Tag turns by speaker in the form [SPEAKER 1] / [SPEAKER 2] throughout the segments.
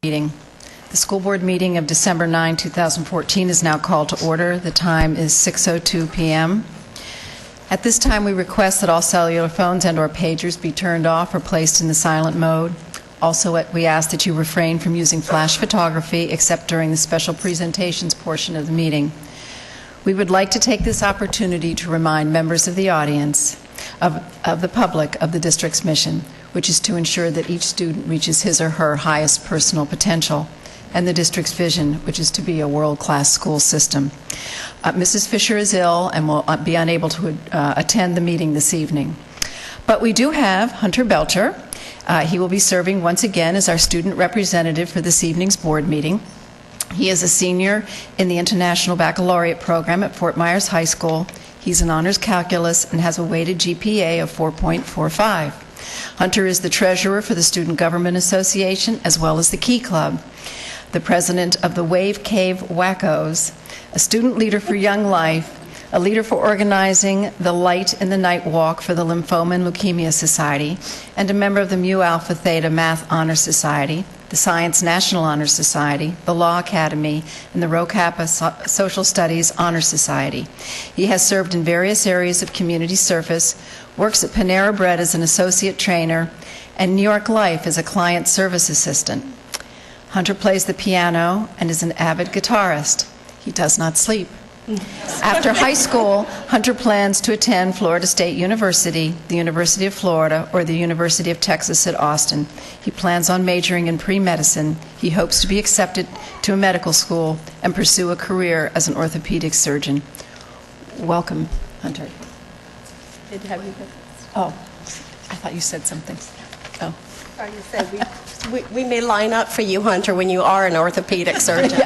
[SPEAKER 1] Meeting. The school board meeting of December 9, 2014 is now called to order. The time is 6:02 p.m. At this time, we request that all cellular phones and/or pagers be turned off or placed in the silent mode. Also, we ask that you refrain from using flash photography except during the special presentations portion of the meeting. We would like to take this opportunity to remind members of the audience of the public of the district's mission, which is to ensure that each student reaches his or her highest personal potential, and the district's vision, which is to be a world-class school system. Mrs. Fisher is ill and will be unable to attend the meeting this evening. But we do have Hunter Belcher. He will be serving once again as our student representative for this evening's board meeting. He is a senior in the International Baccalaureate program at Fort Myers High School. He's an honors calculus and has a weighted GPA of 4.45. Hunter is the treasurer for the Student Government Association as well as the Key Club, the president of the Wave Cave Wackos, a student leader for Young Life, a leader for organizing the Light in the Night Walk for the Lymphoma and Leukemia Society, and a member of the Mu Alpha Theta Math Honor Society, the Science National Honor Society, the Law Academy, and the Rho Kappa Social Studies Honor Society. He has served in various areas of community service, works at Panera Bread as an associate trainer, and New York Life as a client service assistant. Hunter plays the piano and is an avid guitarist. He does not sleep. After high school, Hunter plans to attend Florida State University, the University of Florida, or the University of Texas at Austin. He plans on majoring in pre-medicine. He hopes to be accepted to a medical school and pursue a career as an orthopedic surgeon. Welcome, Hunter.
[SPEAKER 2] Good to have you here.
[SPEAKER 1] Oh, I thought you said something. Oh.
[SPEAKER 2] You said we may line up for you, Hunter, when you are an orthopedic surgeon.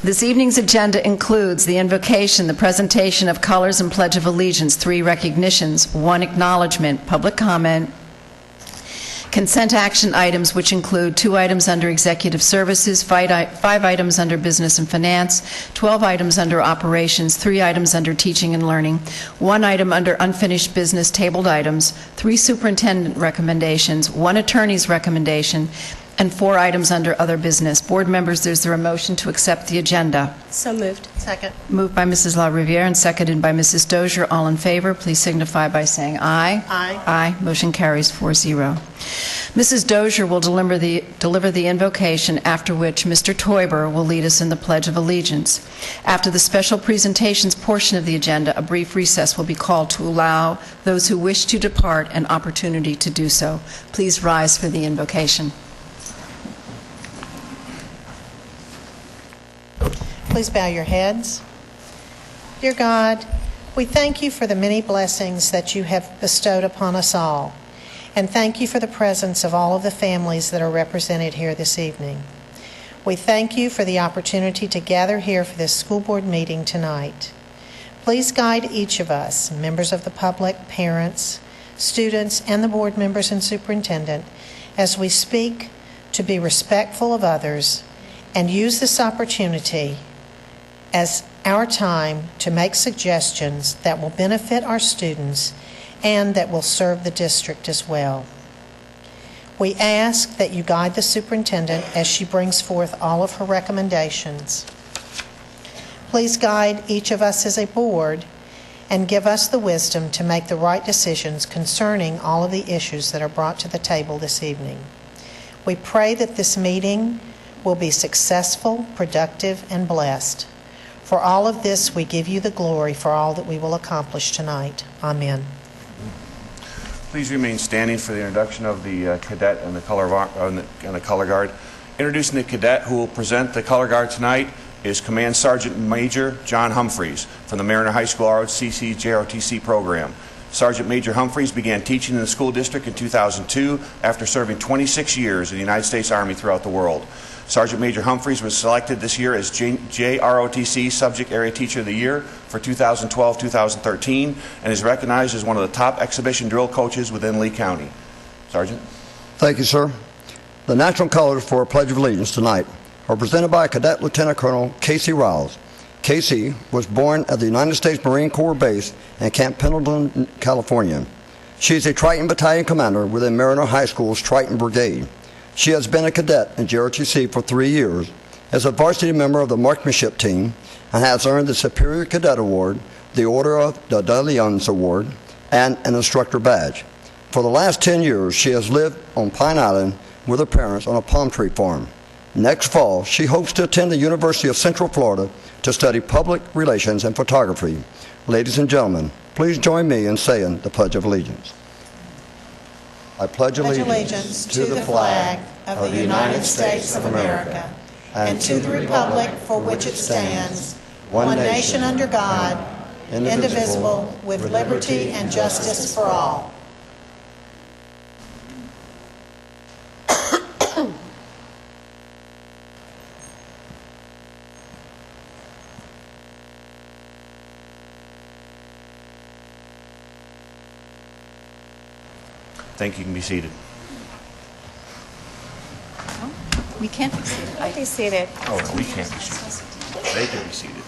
[SPEAKER 1] This evening's agenda includes the invocation, the presentation of colors and Pledge of Allegiance, 3 recognitions, 1 acknowledgement, public comment, consent action items, which include 2 items under Executive Services, 5 items under Business and Finance, 12 items under Operations, 3 items under Teaching and Learning, 1 item under Unfinished Business tabled items, 3 superintendent recommendations, 1 attorney's recommendation, and 4 items under Other Business. Board members, is there a motion to accept the agenda?
[SPEAKER 2] So moved. Second.
[SPEAKER 1] Moved by Mrs. LaRiviere and seconded by Mrs. Dozier. All in favor, please signify by saying aye.
[SPEAKER 2] Aye.
[SPEAKER 1] Aye. Motion carries 4-0. Mrs. Dozier will deliver the invocation, after which Mr. Teuber will lead us in the Pledge of Allegiance. After the special presentations portion of the agenda, a brief recess will be called to allow those who wish to depart an opportunity to do so. Please rise for the invocation.
[SPEAKER 3] Please bow your heads. Dear God, we thank you for the many blessings that you have bestowed upon us all, and thank you for the presence of all of the families that are represented here this evening. We thank you for the opportunity to gather here for this school board meeting tonight. Please guide each of us, members of the public, parents, students, and the board members and superintendent, as we speak to be respectful of others and use this opportunity as our time to make suggestions that will benefit our students and that will serve the district as well. We ask that you guide the superintendent as she brings forth all of her recommendations. Please guide each of us as a board and give us the wisdom to make the right decisions concerning all of the issues that are brought to the table this evening. We pray that this meeting will be successful, productive, and blessed. For all of this, we give you the glory for all that we will accomplish tonight. Amen.
[SPEAKER 4] Please remain standing for the introduction of the cadet and the color guard. Introducing the cadet who will present the color guard tonight is Command Sergeant Major John Humphreys from the Mariner High School ROTC JROTC program. Sergeant Major Humphreys began teaching in the school district in 2002 after serving 26 years in the United States Army throughout the world. Sergeant Major Humphreys was selected this year as JROTC Subject Area Teacher of the Year for 2012-2013 and is recognized as one of the top exhibition drill coaches within Lee County. Sergeant.
[SPEAKER 5] Thank you, sir. The national colors for Pledge of Allegiance tonight are presented by Cadet Lieutenant Colonel Casey Riles. Casey was born at the United States Marine Corps Base in Camp Pendleton, California. She is a Triton Battalion Commander within Mariner High School's Triton Brigade. She has been a cadet in JROTC for 3 years, as a varsity member of the marksmanship team, and has earned the Superior Cadet Award, the Order of the Lions Award, and an instructor badge. For the last 10 years, she has lived on Pine Island with her parents on a palm tree farm. Next fall, she hopes to attend the University of Central Florida to study public relations and photography. Ladies and gentlemen, please join me in saying the Pledge of Allegiance. I pledge
[SPEAKER 3] allegiance to the flag of the United States of America and to the republic for which it stands, one nation under God, indivisible, with liberty and justice for all.
[SPEAKER 4] Thank you. You can be seated.
[SPEAKER 1] We can't be seated.
[SPEAKER 2] Be seated.
[SPEAKER 4] Oh, no, we can't be seated. They can be seated.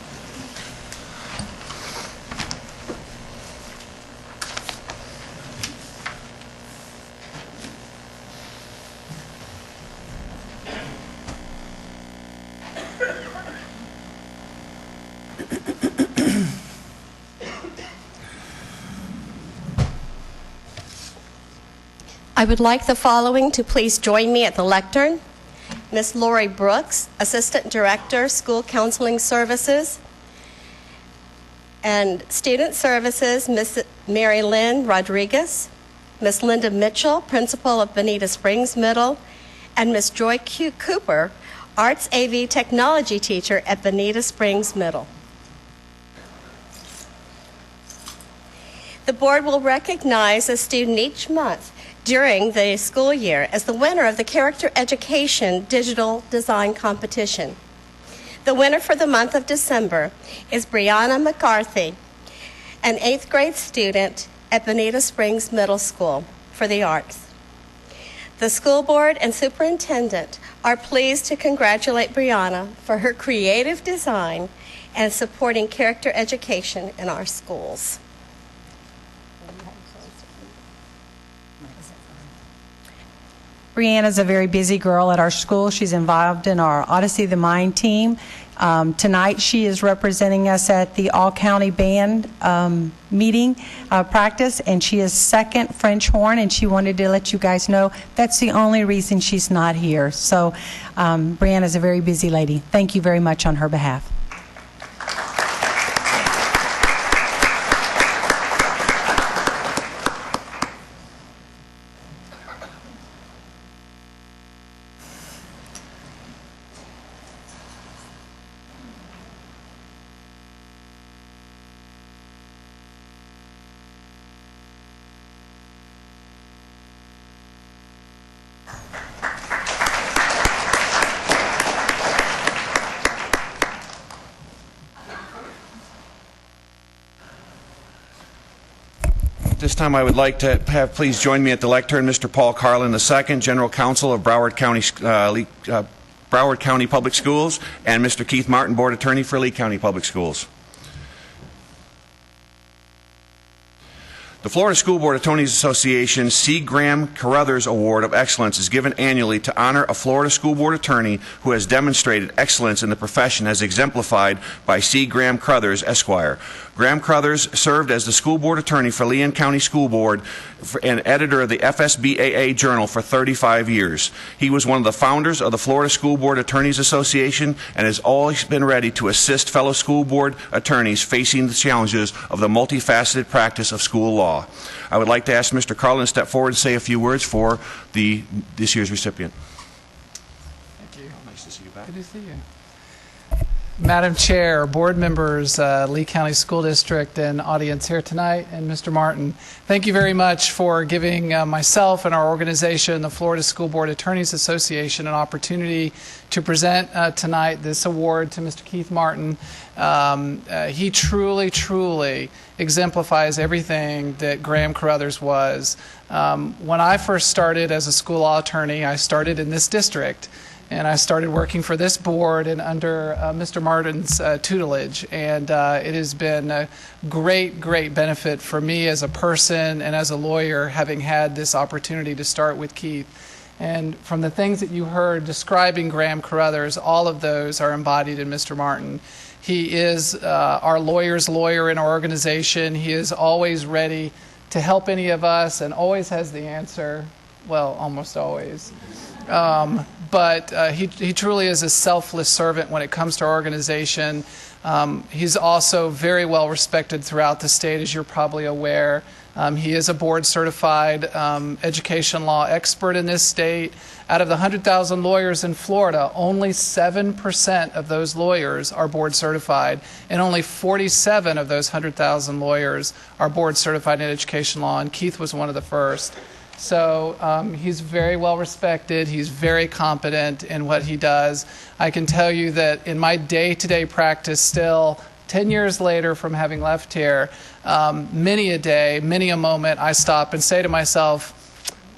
[SPEAKER 2] I would like the following to please join me at the lectern. Miss Lori Brooks, Assistant Director, School Counseling Services. And Student Services, Miss Mary Lynn Rodriguez. Miss Linda Mitchell, Principal of Bonita Springs Middle. And Miss Joy Cooper, Arts AV Technology Teacher at Bonita Springs Middle. The board will recognize a student each month during the school year as the winner of the Character Education Digital Design Competition. The winner for the month of December is Brianna McCarthy, an 8th grade student at Bonita Springs Middle School for the arts. The school board and superintendent are pleased to congratulate Brianna for her creative design and supporting character education in our schools.
[SPEAKER 6] Brianna's a very busy girl at our school. She's involved in our Odyssey of the Mind team. Tonight she is representing us at the all-county band meeting practice, and she is second French horn, and she wanted to let you guys know that's the only reason she's not here. So Brianna's a very busy lady. Thank you very much on her behalf.
[SPEAKER 4] This time I would like to have please join me at the lectern Mr. Paul Carlin II, General Counsel of Broward County Public Schools, and Mr. Keith Martin, Board Attorney for Lee County Public Schools. The Florida School Board Attorneys Association C. Graham Carruthers Award of Excellence is given annually to honor a Florida school board attorney who has demonstrated excellence in the profession as exemplified by C. Graham Carruthers, Esquire. Graham Carruthers served as the school board attorney for Leon County School Board and editor of the FSBAA Journal for 35 years. He was one of the founders of the Florida School Board Attorneys Association and has always been ready to assist fellow school board attorneys facing the challenges of the multifaceted practice of school law. I would like to ask Mr. Carlin to step forward and say a few words for this year's recipient.
[SPEAKER 7] Thank you.
[SPEAKER 4] Nice to see you back.
[SPEAKER 7] Good to see you. Madam Chair, board members, Lee County School District, and audience here tonight, and Mr. Martin, thank you very much for giving myself and our organization, the Florida School Board Attorneys Association, an opportunity to present tonight this award to Mr. Keith Martin. He truly, truly exemplifies everything that Graham Carruthers was. When I first started as a school law attorney, I started in this district. and I started working for this board and under Mr. Martin's tutelage. And it has been a great, great benefit for me as a person and as a lawyer, having had this opportunity to start with Keith. And from the things that you heard describing Graham Carruthers, all of those are embodied in Mr. Martin. He is our lawyer's lawyer in our organization. He is always ready to help any of us and always has the answer. Well, almost always. But he truly is a selfless servant when it comes to our organization. He's also very well respected throughout the state, as you're probably aware. He is a board-certified education law expert in this state. Out of the 100,000 lawyers in Florida, only 7% of those lawyers are board-certified, and only 47 of those 100,000 lawyers are board-certified in education law, and Keith was one of the first. So he's very well respected. He's very competent in what he does. I can tell you that in my day-to-day practice still, 10 years later from having left here, many a day, many a moment, I stop and say to myself,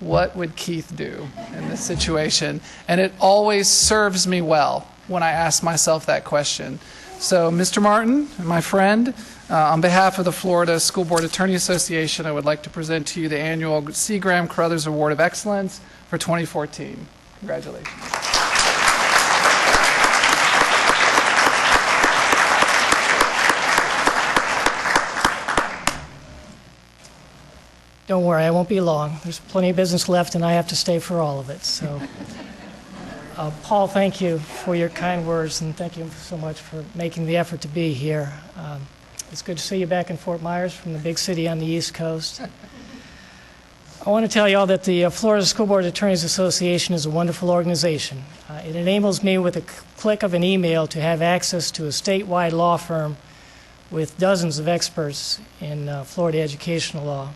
[SPEAKER 7] what would Keith do in this situation? And it always serves me well when I ask myself that question. So, Mr. Martin, my friend, on behalf of the Florida School Board Attorney Association, I would like to present to you the annual C. Graham Carruthers Award of Excellence for 2014. Congratulations.
[SPEAKER 8] Don't worry, I won't be long. There's plenty of business left, and I have to stay for all of it. So, Paul, thank you for your kind words, and thank you so much for making the effort to be here. It's good to see you back in Fort Myers from the big city on the East Coast. I want to tell you all that the Florida School Board Attorneys Association is a wonderful organization. It enables me with a click of an email to have access to a statewide law firm with dozens of experts in Florida educational law.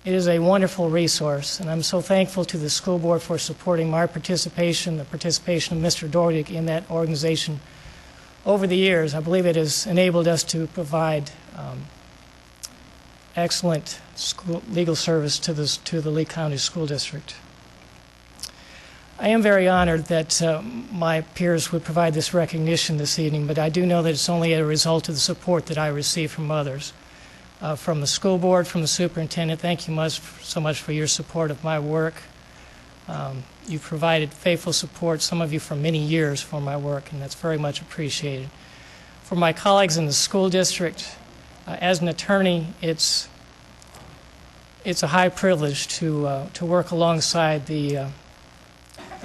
[SPEAKER 8] It is a wonderful resource, and I'm so thankful to the school board for supporting my participation, the participation of Mr. Doherty in that organization over the years. I believe it has enabled us to provide excellent legal service to the Lee County School District. I am very honored that my peers would provide this recognition this evening, but I do know that it's only a result of the support that I receive from others. From the school board, from the superintendent, thank you so much for your support of my work. You've provided faithful support, some of you for many years, for my work, and that's very much appreciated. For my colleagues in the school district, as an attorney, it's a high privilege to work alongside the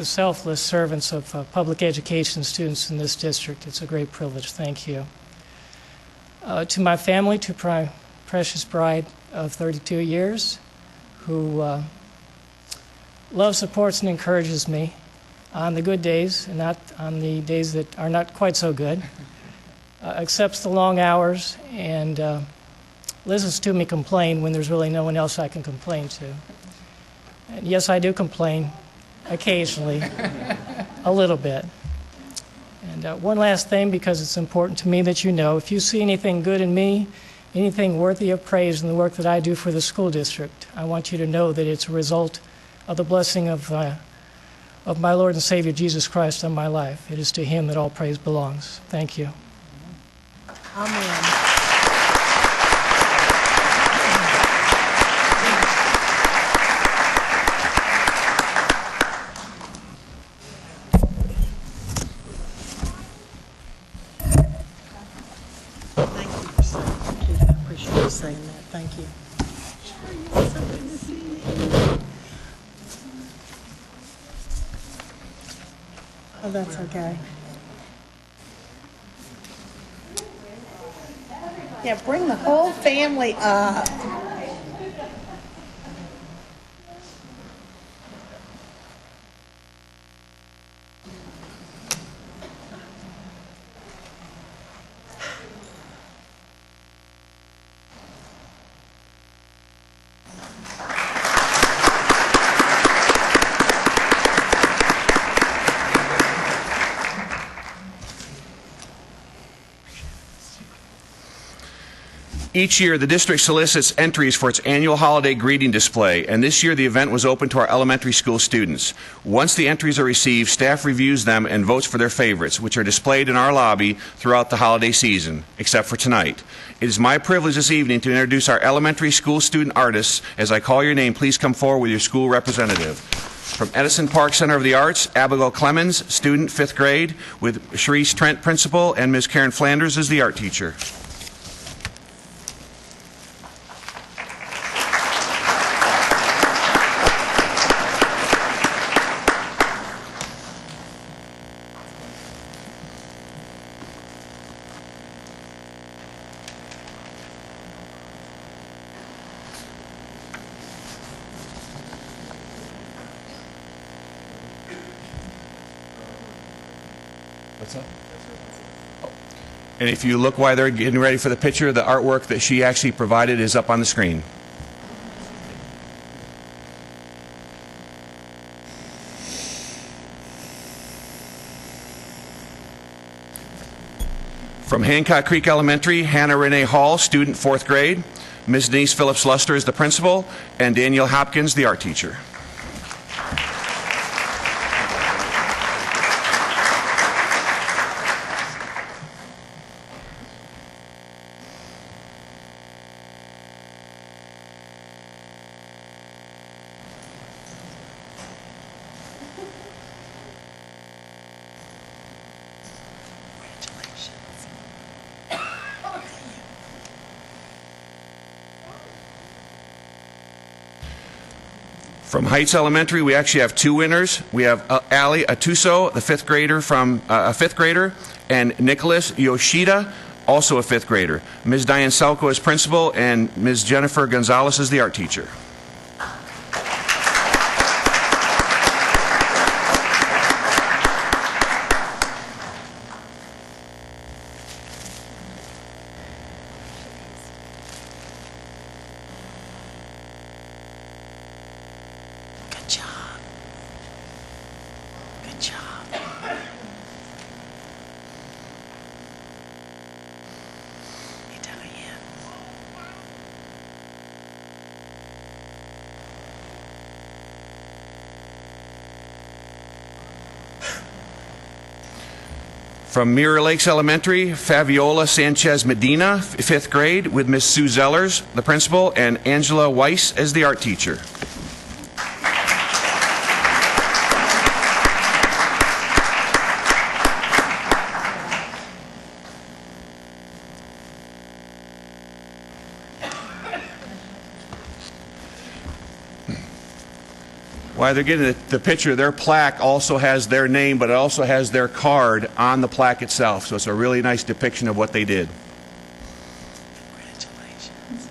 [SPEAKER 8] selfless servants of public education students in this district. It's a great privilege. Thank you. To my family, to my precious bride of 32 years, who loves, supports, and encourages me on the good days and not on the days that are not quite so good, accepts the long hours, and listens to me complain when there's really no one else I can complain to. And yes, I do complain occasionally, a little bit. And one last thing, because it's important to me that you know, if you see anything good in me, anything worthy of praise in the work that I do for the school district, I want you to know that it's a result of the blessing of my Lord and Savior Jesus Christ on my life. It is to Him that all praise belongs. Thank you.
[SPEAKER 3] Amen. Thank you for saying that. I appreciate you saying that. Thank you. Oh, that's okay. Yeah, bring the whole family up.
[SPEAKER 4] Each year, the district solicits entries for its annual holiday greeting display, and this year the event was open to our elementary school students. Once the entries are received, staff reviews them and votes for their favorites, which are displayed in our lobby throughout the holiday season, except for tonight. It is my privilege this evening to introduce our elementary school student artists. As I call your name, please come forward with your school representative. From Edison Park Center of the Arts, Abigail Clemens, student, 5th grade, with Sharice Trent, principal, and Ms. Karen Flanders as the art teacher. And if you look while they're getting ready for the picture, the artwork that she actually provided is up on the screen. From Hancock Creek Elementary, Hannah Renee Hall, student, 4th grade. Ms. Denise Phillips Luster is the principal, and Danielle Hopkins, the art teacher. From Heights Elementary, we actually have 2 winners. We have Ali Atuso, the 5th grader from a 5th grader, and Nicholas Yoshida, also a 5th grader. Ms. Diane Selko is principal, and Ms. Jennifer Gonzalez is the art teacher. From Mirror Lakes Elementary, Fabiola Sanchez Medina, 5th grade, with Miss Sue Zellers, the principal, and Angela Weiss as the art teacher. While they're getting the picture, their plaque also has their name, but it also has their card on the plaque itself. So it's a really nice depiction of what they did.
[SPEAKER 6] Congratulations.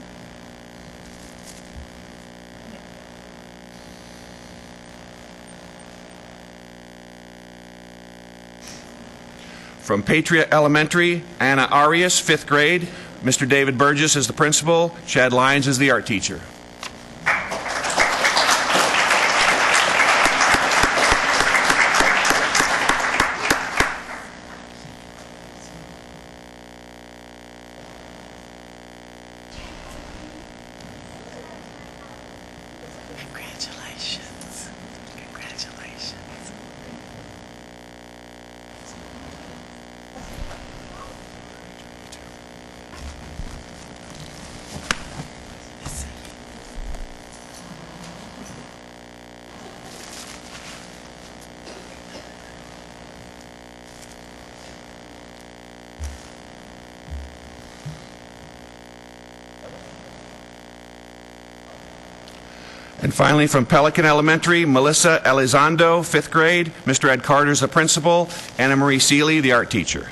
[SPEAKER 4] From Patriot Elementary, Anna Arias, 5th grade. Mr. David Burgess is the principal. Chad Lyons is the art teacher.
[SPEAKER 6] Congratulations. Congratulations.
[SPEAKER 4] And finally, from Pelican Elementary, Melissa Elizondo, 5th grade. Mr. Ed Carter is the principal. Anna Marie Seeley, the art teacher.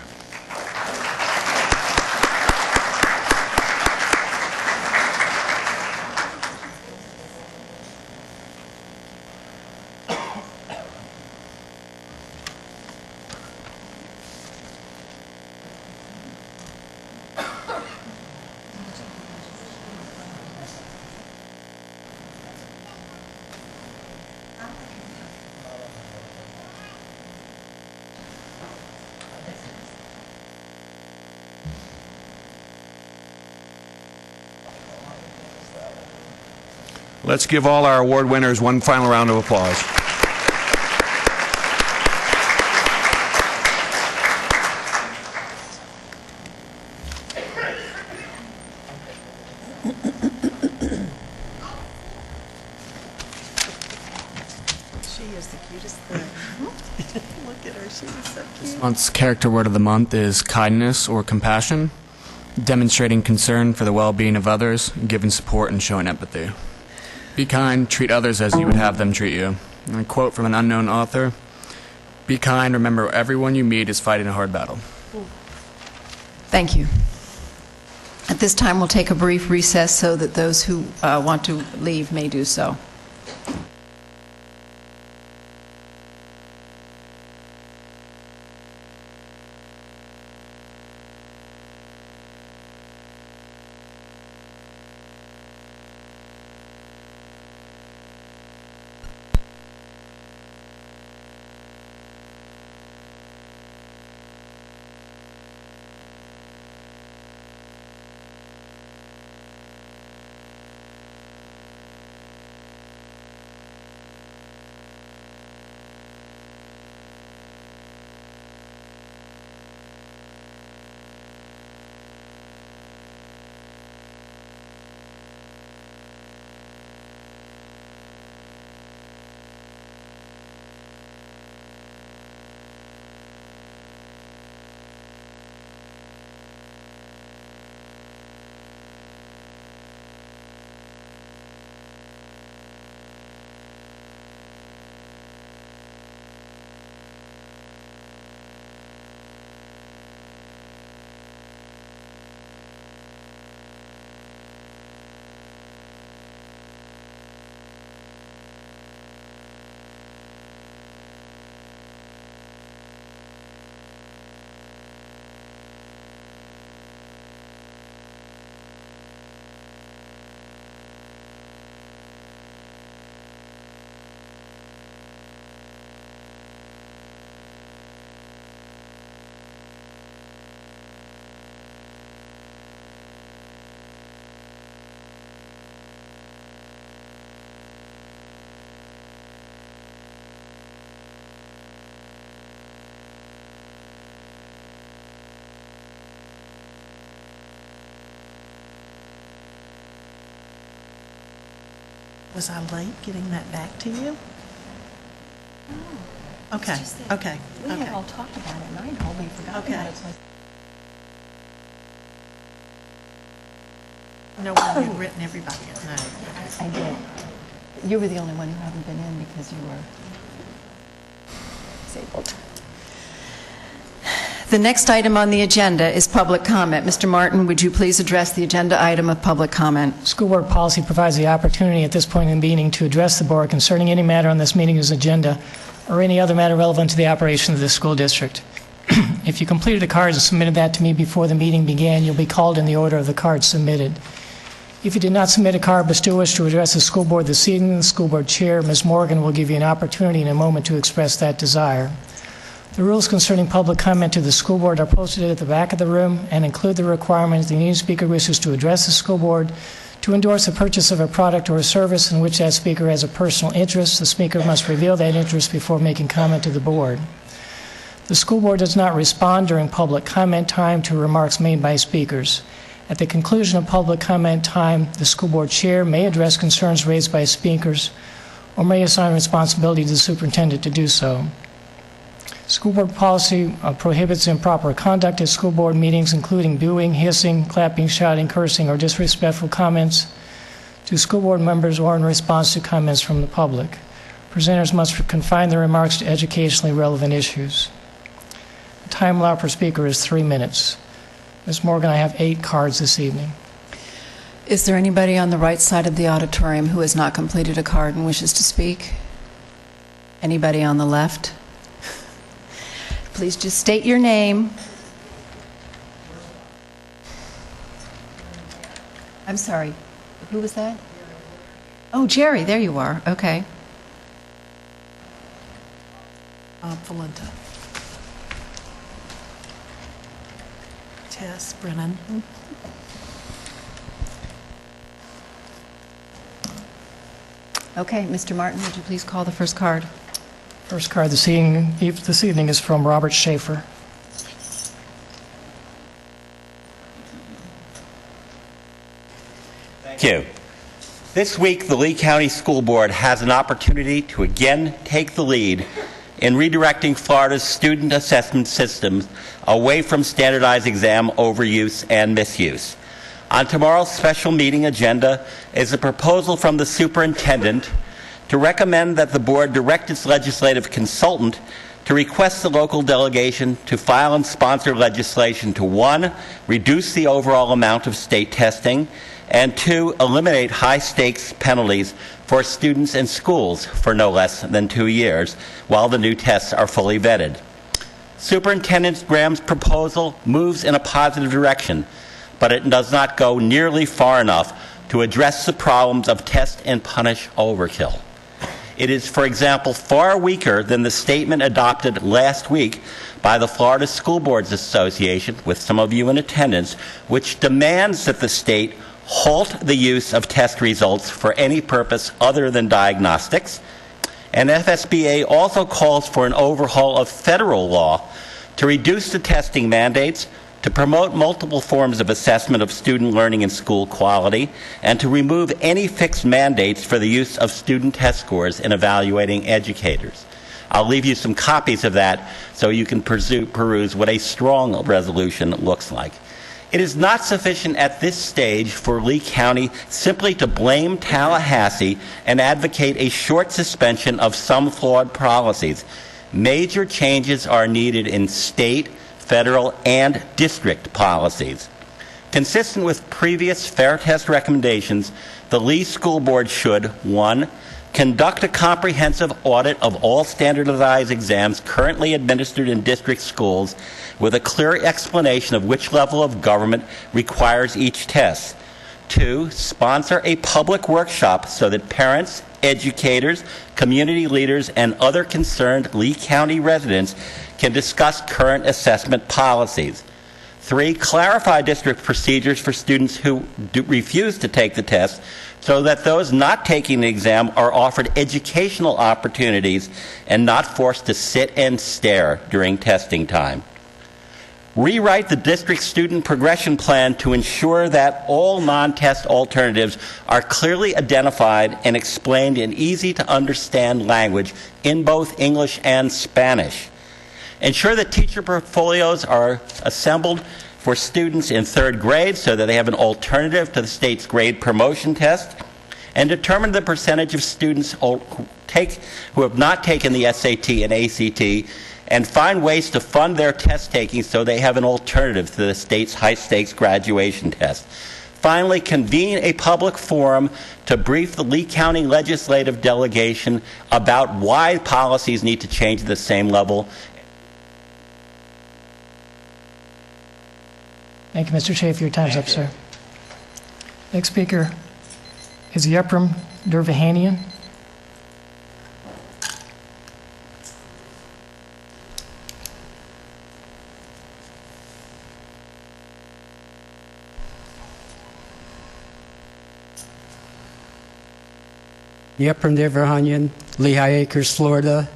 [SPEAKER 4] Let's give all our award winners one final round of applause.
[SPEAKER 3] She is the cutest thing. Look at her, she is so cute.
[SPEAKER 9] This month's character word of the month is kindness or compassion, demonstrating concern for the well-being of others, giving support and showing empathy. Be kind, treat others as you would have them treat you. And a quote from an unknown author, be kind, remember everyone you meet is fighting a hard battle.
[SPEAKER 1] Thank you. At this time, we'll take a brief recess so that those who want to leave may do so.
[SPEAKER 3] Was I late getting that back to you? Okay, okay,
[SPEAKER 1] We had
[SPEAKER 3] okay.
[SPEAKER 1] all talked about it, and I totally forgot
[SPEAKER 3] Okay.
[SPEAKER 1] about it. So
[SPEAKER 3] No one had written everybody a note.
[SPEAKER 1] I did. You were the only one who hadn't been in because you were disabled. The next item on the agenda is public comment. Mr. Martin, would you please address the agenda item of public comment?
[SPEAKER 8] School board policy provides the opportunity at this point in the meeting to address the board concerning any matter on this meeting's agenda or any other matter relevant to the operation of the school district. If you completed a card and submitted that to me before the meeting began, you'll be called in the order of the card submitted. If you did not submit a card but still wish to address the school board this evening, the school board chair, Ms. Morgan, will give you an opportunity in a moment to express that desire. The rules concerning public comment to the school board are posted at the back of the room and include the requirement that any speaker wishes to address the school board to endorse the purchase of a product or a service in which that speaker has a personal interest. The speaker must reveal that interest before making comment to the board. The school board does not respond during public comment time to remarks made by speakers. At the conclusion of public comment time, the school board chair may address concerns raised by speakers or may assign responsibility to the superintendent to do so. School board policy prohibits improper conduct at school board meetings, including booing, hissing, clapping, shouting, cursing, or disrespectful comments to school board members or in response to comments from the public. Presenters must confine their remarks to educationally relevant issues. The time allowed per speaker is 3 minutes. Ms. Morgan, I have 8 cards this evening.
[SPEAKER 1] Is there anybody on the right side of the auditorium who has not completed a card and wishes to speak? Anybody on the left? Please just state your name. I'm sorry, who was that? Oh, Jerry, there you are, okay.
[SPEAKER 3] Valenta. Tess Brennan.
[SPEAKER 1] Okay, Mr. Martin, would you please call the first card?
[SPEAKER 8] First card this evening is from Robert Schaefer.
[SPEAKER 10] Thank you. This week, the Lee County School Board has an opportunity to again take the lead in redirecting Florida's student assessment systems away from standardized exam overuse and misuse. On tomorrow's special meeting agenda is a proposal from the superintendent to recommend that the board direct its legislative consultant to request the local delegation to file and sponsor legislation to 1, reduce the overall amount of state testing, and 2, eliminate high-stakes penalties for students in schools for no less than 2 years while the new tests are fully vetted. Superintendent Graham's proposal moves in a positive direction, but it does not go nearly far enough to address the problems of test and punish overkill. It is, for example, far weaker than the statement adopted last week by the Florida School Boards Association, with some of you in attendance, which demands that the state halt the use of test results for any purpose other than diagnostics. And FSBA also calls for an overhaul of federal law to reduce the testing mandates, to promote multiple forms of assessment of student learning and school quality, and to remove any fixed mandates for the use of student test scores in evaluating educators. I'll leave you some copies of that so you can peruse what a strong resolution looks like. It is not sufficient at this stage for Lee County simply to blame Tallahassee and advocate a short suspension of some flawed policies. Major changes are needed in state, federal, and district policies. Consistent with previous fair test recommendations, the Lee School Board should, 1, conduct a comprehensive audit of all standardized exams currently administered in district schools with a clear explanation of which level of government requires each test. 2, sponsor a public workshop so that parents, educators, community leaders, and other concerned Lee County residents can discuss current assessment policies. 3, clarify district procedures for students who refuse to take the test so that those not taking the exam are offered educational opportunities and not forced to sit and stare during testing time. Rewrite the district student progression plan to ensure that all non-test alternatives are clearly identified and explained in easy-to-understand language in both English and Spanish. Ensure that teacher portfolios are assembled for students in 3rd grade so that they have an alternative to the state's grade promotion test, and determine the percentage of students who have not taken the SAT and ACT, and find ways to fund their test taking so they have an alternative to the state's high-stakes graduation test. Finally, convene a public forum to brief the Lee County legislative delegation about why policies need to change at the same level.
[SPEAKER 8] Thank you, Mr. Schaefer. Your time's up, sir. Next speaker is Yepram Dervahanian.
[SPEAKER 11] Yepram Dervahanian, Lehigh Acres, Florida,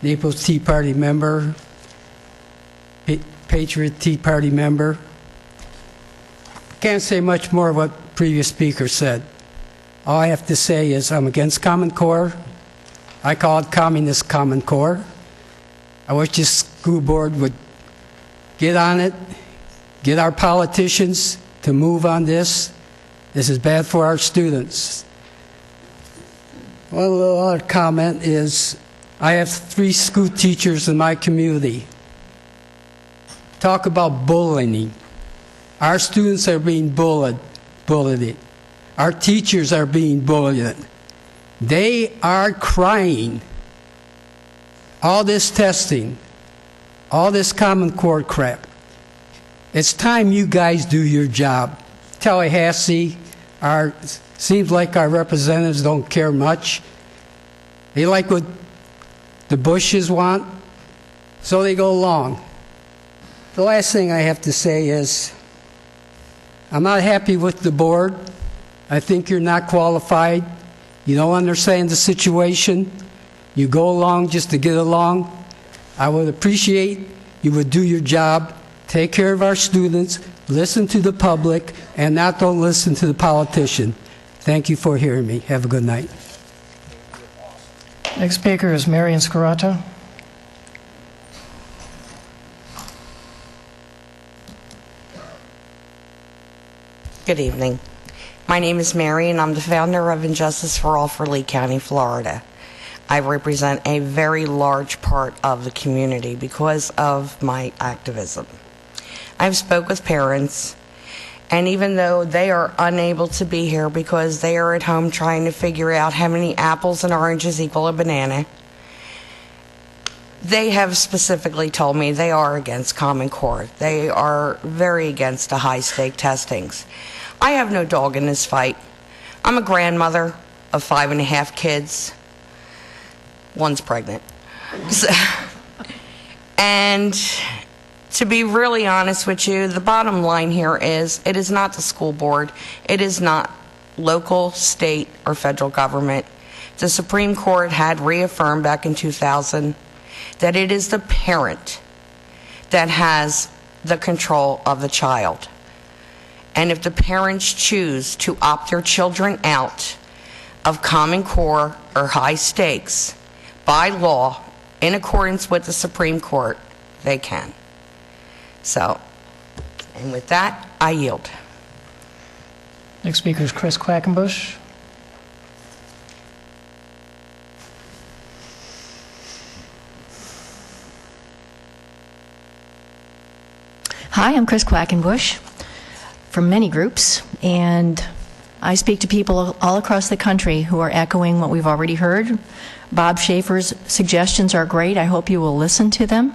[SPEAKER 11] Naples Tea Party member, Patriot Tea Party member. Can't say much more of what previous speaker said. All I have to say is I'm against Common Core. I call it Communist Common Core. I wish this school board would get on it, get our politicians to move on this. This is bad for our students. One little other comment is I have 3 school teachers in my community. Talk about bullying. Our students are being bullied. Our teachers are being bullied. They are crying. All this testing, all this Common Core crap. It's time you guys do your job. Tallahassee, seems like our representatives don't care much. They like what the Bushes want, so they go along. The last thing I have to say is I'm not happy with the board. I think you're not qualified. You don't understand the situation. You go along just to get along. I would appreciate you would do your job, take care of our students, listen to the public, and not don't listen to the politician. Thank you for hearing me. Have a good night.
[SPEAKER 8] Next speaker is Marion Scarrato.
[SPEAKER 12] Good evening. My name is Mary, and I'm the founder of Injustice for All for Lee County, Florida. I represent a very large part of the community because of my activism. I've spoke with parents, and even though they are unable to be here because they are at home trying to figure out how many apples and oranges equal a banana, they have specifically told me they are against Common Core. They are very against the high-stake testings. I have no dog in this fight. I'm a grandmother of 5.5 kids. One's pregnant. And to be really honest with you, the bottom line here is it is not the school board. It is not local, state, or federal government. The Supreme Court had reaffirmed back in 2000 that it is the parent that has the control of the child. And if the parents choose to opt their children out of Common Core or high stakes by law, in accordance with the Supreme Court, they can. So, and with that, I yield.
[SPEAKER 8] Next speaker is Chris Quackenbush.
[SPEAKER 13] Hi, I'm Chris Quackenbush from many groups, and I speak to people all across the country who are echoing what we've already heard. Bob Schaefer's suggestions are great. I hope you will listen to them.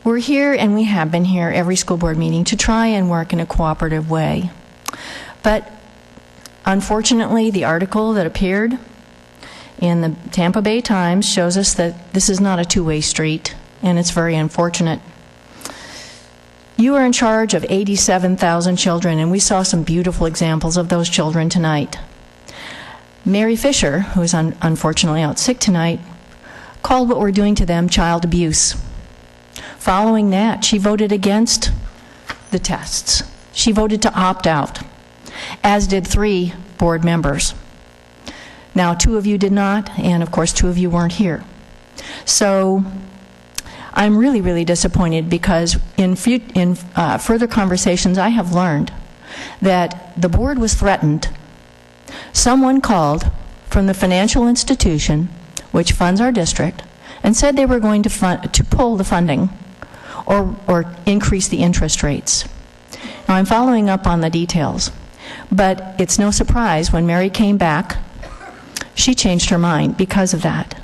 [SPEAKER 13] We're here, and we have been here every school board meeting to try and work in a cooperative way. But unfortunately, the article that appeared in the Tampa Bay Times shows us that this is not a two-way street, and it's very unfortunate. You are in charge of 87,000 children, and we saw some beautiful examples of those children tonight. Mary Fisher, who is unfortunately out sick tonight, called what we're doing to them child abuse. Following that, she voted against the tests. She voted to opt out, as did 3 board members. Now, 2 of you did not, and of course 2 of you weren't here. So I'm really, really disappointed because in further conversations I have learned that the board was threatened. Someone called from the financial institution which funds our district and said they were going to pull the funding or increase the interest rates. Now I'm following up on the details, but it's no surprise when Mary came back, she changed her mind because of that.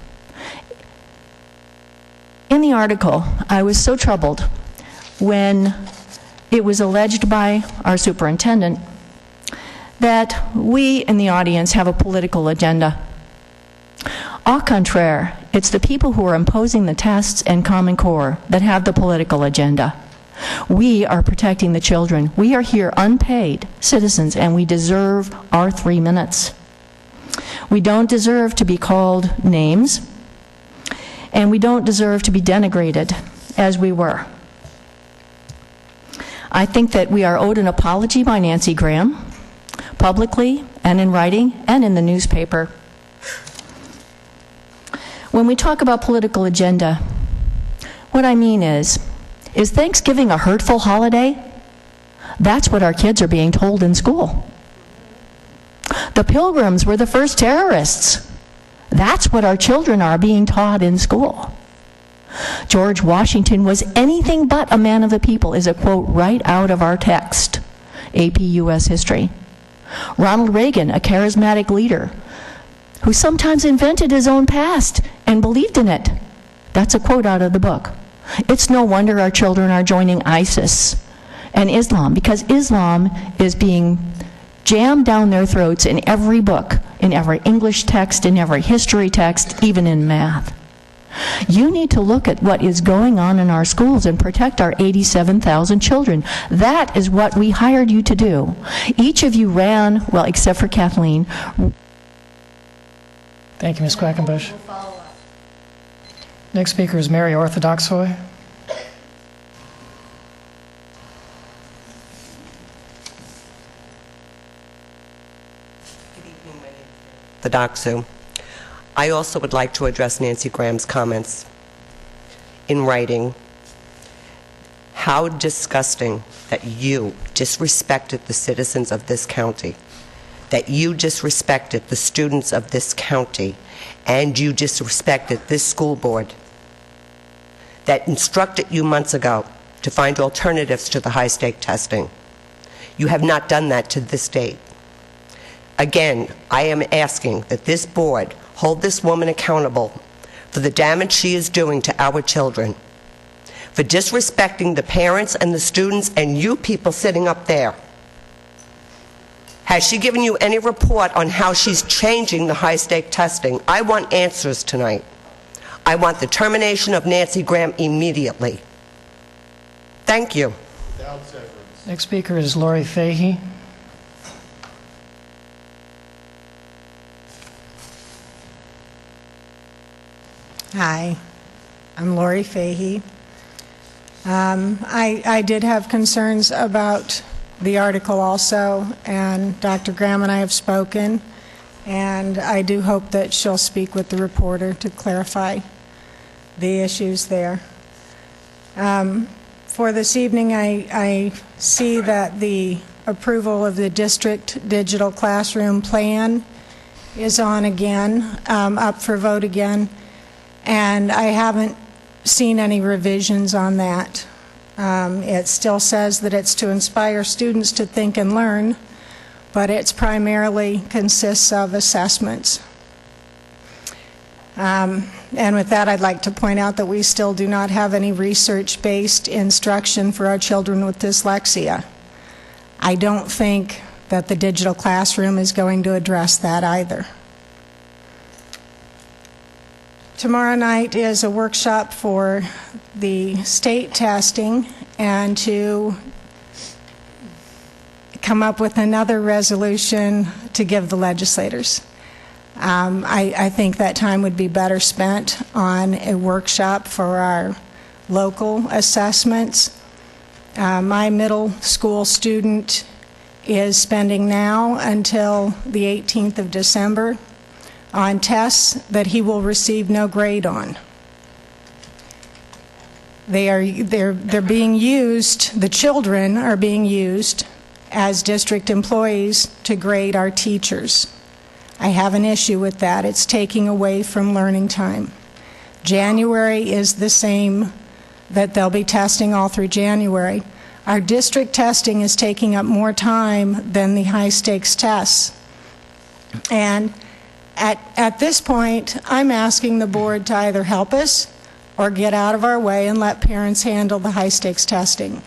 [SPEAKER 13] In the article, I was so troubled when it was alleged by our superintendent that we in the audience have a political agenda. Au contraire, it's the people who are imposing the tests and Common Core that have the political agenda. We are protecting the children. We are here unpaid citizens, and we deserve our 3 minutes. We don't deserve to be called names, and we don't deserve to be denigrated as we were. I think that we are owed an apology by Nancy Graham, publicly and in writing and in the newspaper. When we talk about political agenda, what I mean is Thanksgiving a hurtful holiday? That's what our kids are being told in school. The Pilgrims were the first terrorists. That's what our children are being taught in school. George Washington was anything but a man of the people is a quote right out of our text, AP US History. Ronald Reagan, a charismatic leader who sometimes invented his own past and believed in it. That's a quote out of the book. It's no wonder our children are joining ISIS and Islam, because Islam is being jammed down their throats in every book, in every English text, in every history text, even in math. You need to look at what is going on in our schools and protect our 87,000 children. That is what we hired you to do. Each of you ran, well, except for Kathleen,
[SPEAKER 8] Thank you, Ms. Quackenbush. Next speaker is Mary Orthodoxoy.
[SPEAKER 14] Orthodoxu. I also would like to address Nancy Graham's comments in writing. How disgusting that you disrespected the citizens of this county, that you disrespected the students of this county, and you disrespected this school board that instructed you months ago to find alternatives to the high-stake testing. You have not done that to this date. Again, I am asking that this board hold this woman accountable for the damage she is doing to our children, for disrespecting the parents and the students and you people sitting up there. Has she given you any report on how she's changing the high-stake testing? I want answers tonight. I want the termination of Nancy Graham immediately. Thank you.
[SPEAKER 8] Next speaker is Lori Fahey.
[SPEAKER 15] Hi, I'm Lori Fahey. I did have concerns about the article also, and Dr. Graham and I have spoken, and I do hope that she'll speak with the reporter to clarify the issues there. For this evening, I see that the approval of the district digital classroom plan is on again, up for vote again. And I haven't seen any revisions on that. It still says that it's to inspire students to think and learn, but it primarily consists of assessments. And with that, I'd like to point out that we still do not have any research-based instruction for our children with dyslexia. I don't think that the digital classroom is going to address that either. Tomorrow night is a workshop for the state testing and to come up with another resolution to give the legislators. I think that time would be better spent on a workshop for our local assessments. My middle school student is spending now until the 18th of December on tests that he will receive no grade on. They're being used, the children are being used as district employees to grade our teachers. I have an issue with that. It's taking away from learning time. January is the same, that they'll be testing all through January. Our district testing is taking up more time than the high-stakes tests. And at this point, I'm asking the board to either help us or get out of our way and let parents handle the high-stakes testing.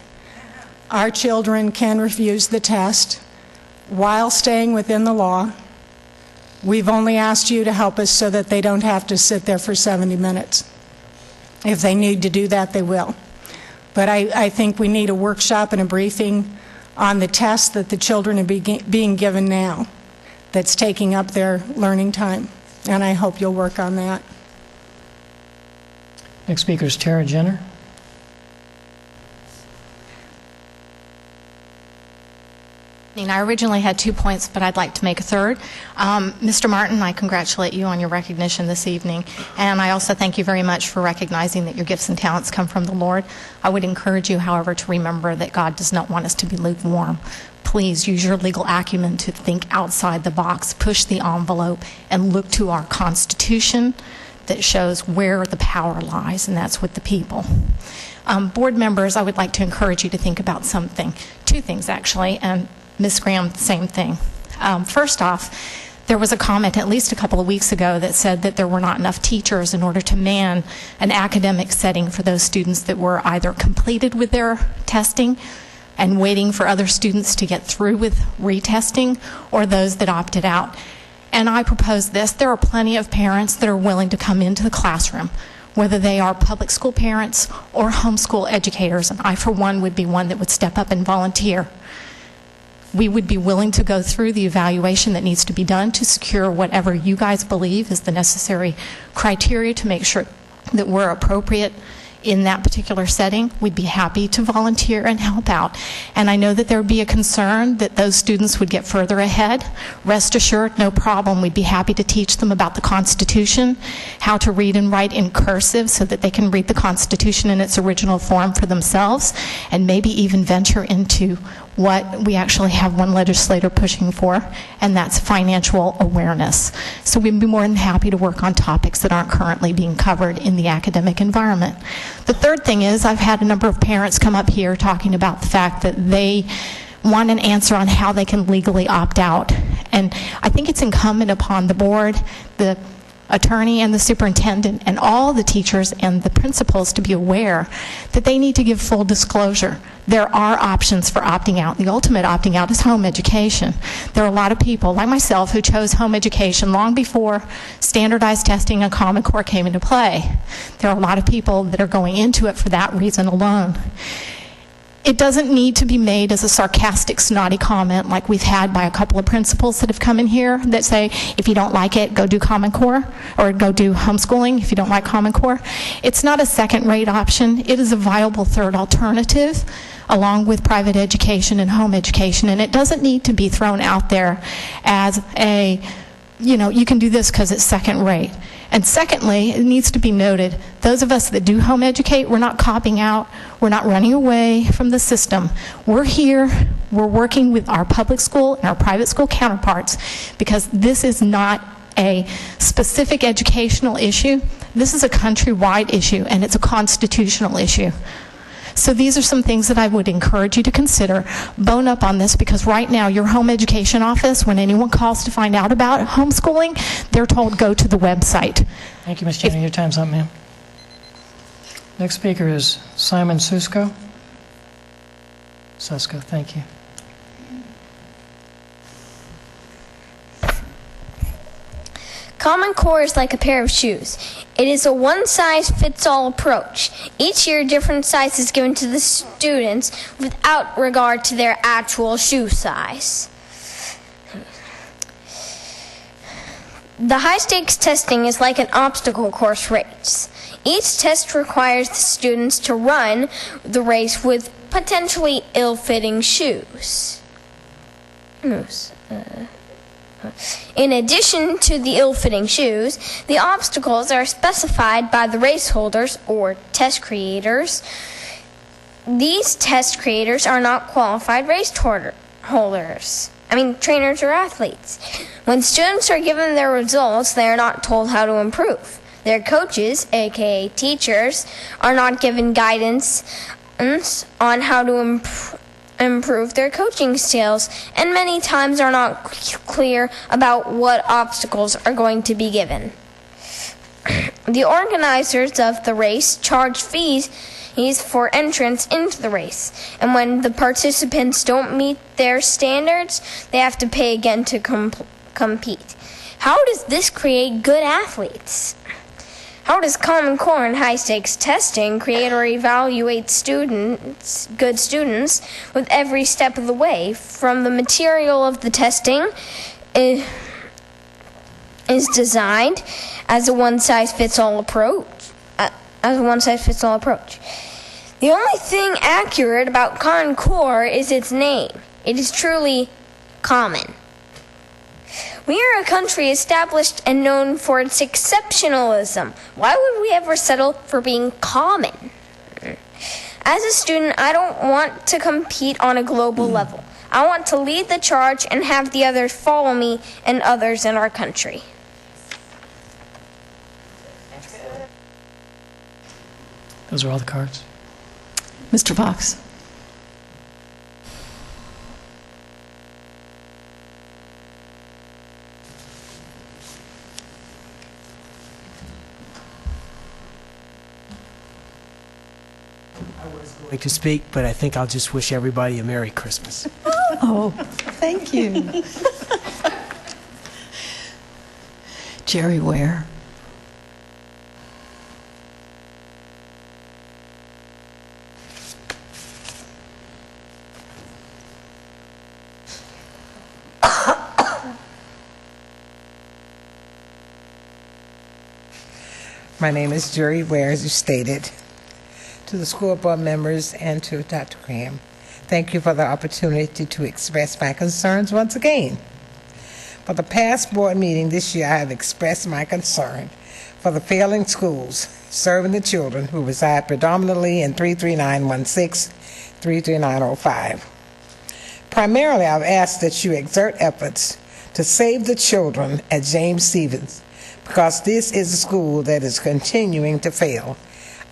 [SPEAKER 15] Our children can refuse the test while staying within the law. We've only asked you to help us so that they don't have to sit there for 70 minutes. If they need to do that, they will. But I think we need a workshop and a briefing on the tests that the children are being given now that's taking up their learning time, and I hope you'll work on that.
[SPEAKER 8] Next speaker is Tara Jenner.
[SPEAKER 16] I originally had 2 points, but I'd like to make a third. Mr. Martin, I congratulate you on your recognition this evening, and I also thank you very much for recognizing that your gifts and talents come from the Lord. I would encourage you, however, to remember that God does not want us to be lukewarm. Please use your legal acumen to think outside the box, push the envelope, and look to our Constitution that shows where the power lies, and that's with the people. Board members, I would like to encourage you to think about something. Two things, actually, and Ms. Graham, same thing. First off, there was a comment at least a couple of weeks ago that said that there were not enough teachers in order to man an academic setting for those students that were either completed with their testing and waiting for other students to get through with retesting, or those that opted out. And I propose this: there are plenty of parents that are willing to come into the classroom, whether they are public school parents or homeschool educators, and I, for one, would be one that would step up and volunteer. We would be willing to go through the evaluation that needs to be done to secure whatever you guys believe is the necessary criteria to make sure that we're appropriate in that particular setting. We'd be happy to volunteer and help out. And I know that there would be a concern that those students would get further ahead. Rest assured, no problem. We'd be happy to teach them about the Constitution, how to read and write in cursive so that they can read the Constitution in its original form for themselves, and maybe even venture into what we actually have one legislator pushing for, and that's financial awareness. So we'd be more than happy to work on topics that aren't currently being covered in the academic environment. The third thing is I've had a number of parents come up here talking about the fact that they want an answer on how they can legally opt out. And I think it's incumbent upon the board, the attorney and the superintendent and all the teachers and the principals to be aware that they need to give full disclosure. There are options for opting out. The ultimate opting out is home education. There are a lot of people, like myself, who chose home education long before standardized testing and Common Core came into play. There are a lot of people that are going into it for that reason alone. It doesn't need to be made as a sarcastic, snotty comment like we've had by a couple of principals that have come in here that say, if you don't like it, go do Common Core, or go do homeschooling if you don't like Common Core. It's not a second-rate option. It is a viable third alternative along with private education and home education, and it doesn't need to be thrown out there as a, you can do this because it's second-rate. And secondly, it needs to be noted, those of us that do home educate, we're not copping out, we're not running away from the system. We're here, we're working with our public school and our private school counterparts because this is not a specific educational issue. This is a countrywide issue, and it's a constitutional issue. So these are some things that I would encourage you to consider. Bone up on this, because right now your home education office, when anyone calls to find out about homeschooling, they're told go to the website.
[SPEAKER 8] Thank you, Ms. Jenny. Your time's up, ma'am. Next speaker is Simon Susko. Thank you.
[SPEAKER 17] Common Core is like a pair of shoes. It is a one-size-fits-all approach. Each year, different size is given to the students without regard to their actual shoe size. The high-stakes testing is like an obstacle course race. Each test requires the students to run the race with potentially ill-fitting shoes. In addition to the ill-fitting shoes, the obstacles are specified by the race holders or test creators. These test creators are not qualified race trainers or athletes. When students are given their results, they are not told how to improve. Their coaches, aka teachers, are not given guidance on how to improve their coaching skills, and many times are not clear about what obstacles are going to be given. The organizers of the race charge fees for entrance into the race, and when the participants don't meet their standards, they have to pay again to compete. How does this create good athletes? How does Common Core and high-stakes testing create or evaluate good students with every step of the way, from the material of the testing is designed as a one-size-fits-all approach? The only thing accurate about Common Core is its name. It is truly common. We are a country established and known for its exceptionalism. Why would we ever settle for being common? As a student, I don't want to compete on a global level. I want to lead the charge and have the others follow me and others in our country.
[SPEAKER 8] Those are all the cards.
[SPEAKER 1] Mr. Fox.
[SPEAKER 18] Going to speak, but I think I'll just wish everybody a Merry Christmas.
[SPEAKER 1] Oh, thank you. Jerry Ware.
[SPEAKER 19] My name is Jerry Ware, as you stated. To the school board members and to Dr. Graham, thank you for the opportunity to express my concerns once again. For the past board meeting this year, I have expressed my concern for the failing schools serving the children who reside predominantly in 33916, 33905. Primarily, I've asked that you exert efforts to save the children at James Stephens, because this is a school that is continuing to fail.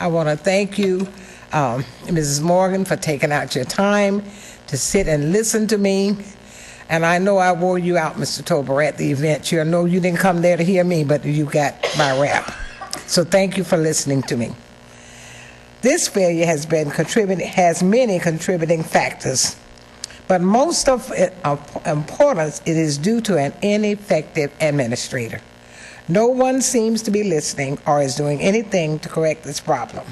[SPEAKER 19] I want to thank you, Mrs. Morgan, for taking out your time to sit and listen to me. And I know I wore you out, Mr. Tober, at the event. I know you didn't come there to hear me, but you got my rap. So thank you for listening to me. This failure has many contributing factors, but most of importance, it is due to an ineffective administrator. No one seems to be listening or is doing anything to correct this problem.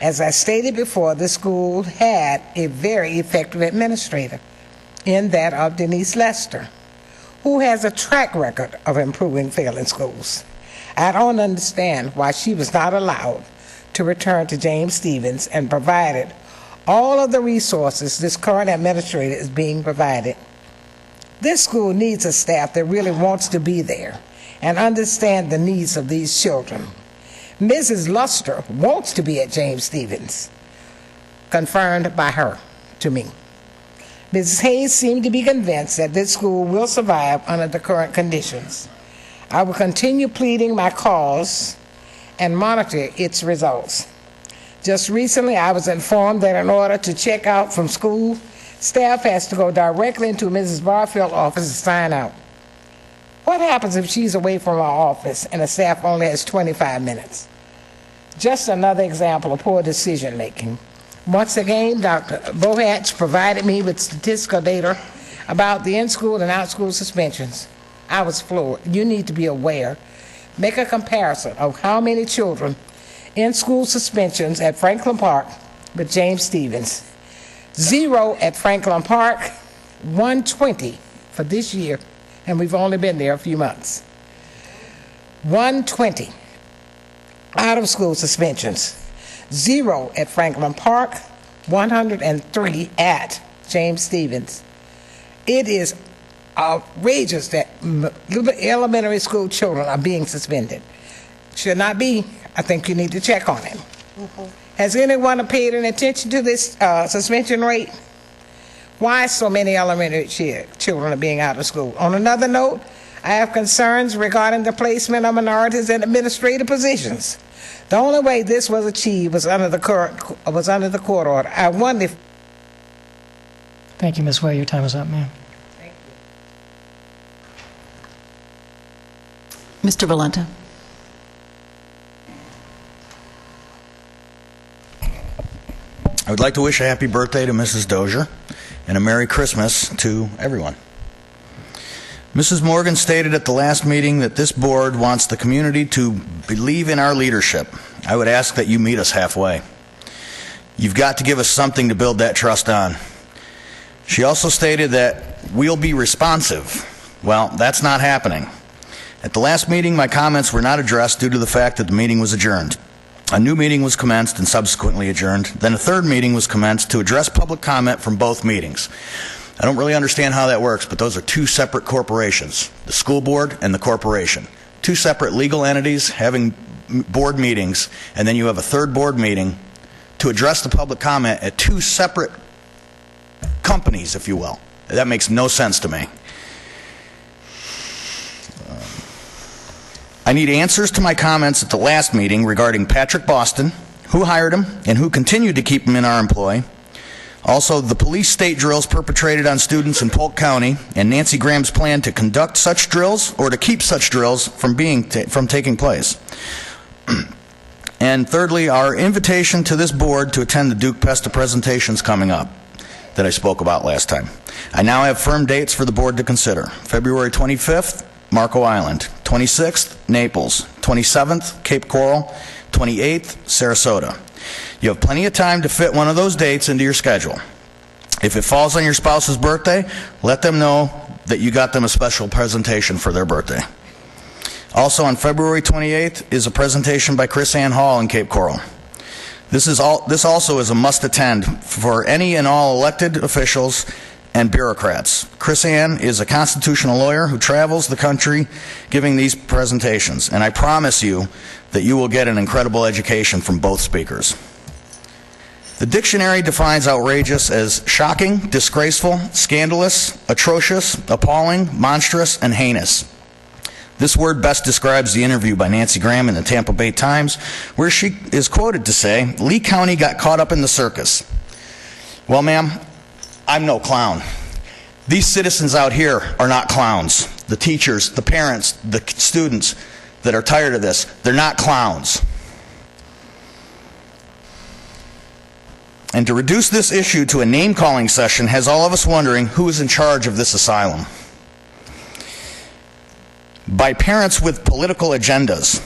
[SPEAKER 19] As I stated before, the school had a very effective administrator in that of Denise Lester, who has a track record of improving failing schools. I don't understand why she was not allowed to return to James Stephens and provided all of the resources this current administrator is being provided. This school needs a staff that really wants to be there and understand the needs of these children. Mrs. Luster wants to be at James Stephens, confirmed by her to me. Mrs. Hayes seemed to be convinced that this school will survive under the current conditions. I will continue pleading my cause and monitor its results. Just recently, I was informed that in order to check out from school, staff has to go directly into Mrs. Barfield's office to sign out. What happens if she's away from our office and the staff only has 25 minutes? Just another example of poor decision making. Once again, Dr. Bohatch provided me with statistical data about the in-school and out-school suspensions. I was floored. You need to be aware. Make a comparison of how many children in school suspensions at Franklin Park with James Stephens. 0 at Franklin Park, 120 for this year, and we've only been there a few months. 120 out of school suspensions. 0 at Franklin Park, 103 at James Stephens. It is outrageous that little elementary school children are being suspended. Should not be. I think you need to check on it. Has anyone paid any attention to this suspension rate? Why so many elementary children are being out of school? On another note, I have concerns regarding the placement of minorities in administrative positions. The only way this was achieved was under the court order. I wonder if...
[SPEAKER 8] Thank you, Ms. Way. Your time is up, ma'am.
[SPEAKER 1] Mr. Valenta.
[SPEAKER 20] I would like to wish a happy birthday to Mrs. Dozier and a Merry Christmas to everyone. Mrs. Morgan stated at the last meeting that this board wants the community to believe in our leadership. I would ask that you meet us halfway. You've got to give us something to build that trust on. She also stated that we'll be responsive. Well, that's not happening. At the last meeting, my comments were not addressed due to the fact that the meeting was adjourned. A new meeting was commenced and subsequently adjourned. Then a third meeting was commenced to address public comment from both meetings. I don't really understand how that works, but those are two separate corporations, the school board and the corporation. Two separate legal entities having board meetings, and then you have a third board meeting to address the public comment at two separate companies, if you will. That makes no sense to me. I need answers to my comments at the last meeting regarding Patrick Boston, who hired him, and who continued to keep him in our employ. Also, the police state drills perpetrated on students in Polk County, and Nancy Graham's plan to conduct such drills or to keep such drills from taking place. And thirdly, our invitation to this board to attend the Duke Pesta presentations coming up that I spoke about last time. I now have firm dates for the board to consider. February 25th, Marco Island. 26th, Naples. 27th, Cape Coral. 28th, Sarasota. You have plenty of time to fit one of those dates into your schedule. If it falls on your spouse's birthday, let them know that you got them a special presentation for their birthday. Also on February 28th is a presentation by Chris Ann Hall in Cape Coral. This also is a must-attend for any and all elected officials and bureaucrats. Chris Ann is a constitutional lawyer who travels the country giving these presentations, and I promise you that you will get an incredible education from both speakers. The dictionary defines outrageous as shocking, disgraceful, scandalous, atrocious, appalling, monstrous, and heinous. This word best describes the interview by Nancy Graham in the Tampa Bay Times, where she is quoted to say, "Lee County got caught up in the circus." Well, ma'am, I'm no clown. These citizens out here are not clowns. The teachers, the parents, the students that are tired of this, they're not clowns. And to reduce this issue to a name-calling session has all of us wondering who is in charge of this asylum. By parents with political agendas.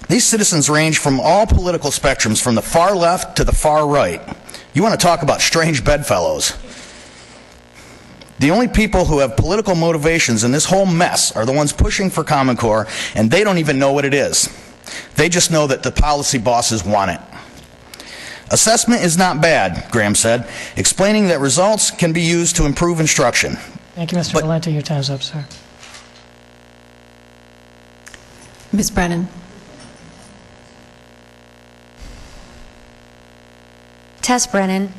[SPEAKER 20] These citizens range from all political spectrums, from the far left to the far right. You want to talk about strange bedfellows. The only people who have political motivations in this whole mess are the ones pushing for Common Core, and they don't even know what it is. They just know that the policy bosses want it. Assessment is not bad, Graham said, explaining that results can be used to improve instruction.
[SPEAKER 8] Thank you, Mr. Valenti. Your time's up, sir.
[SPEAKER 1] Ms. Brennan.
[SPEAKER 21] Tess Brennan.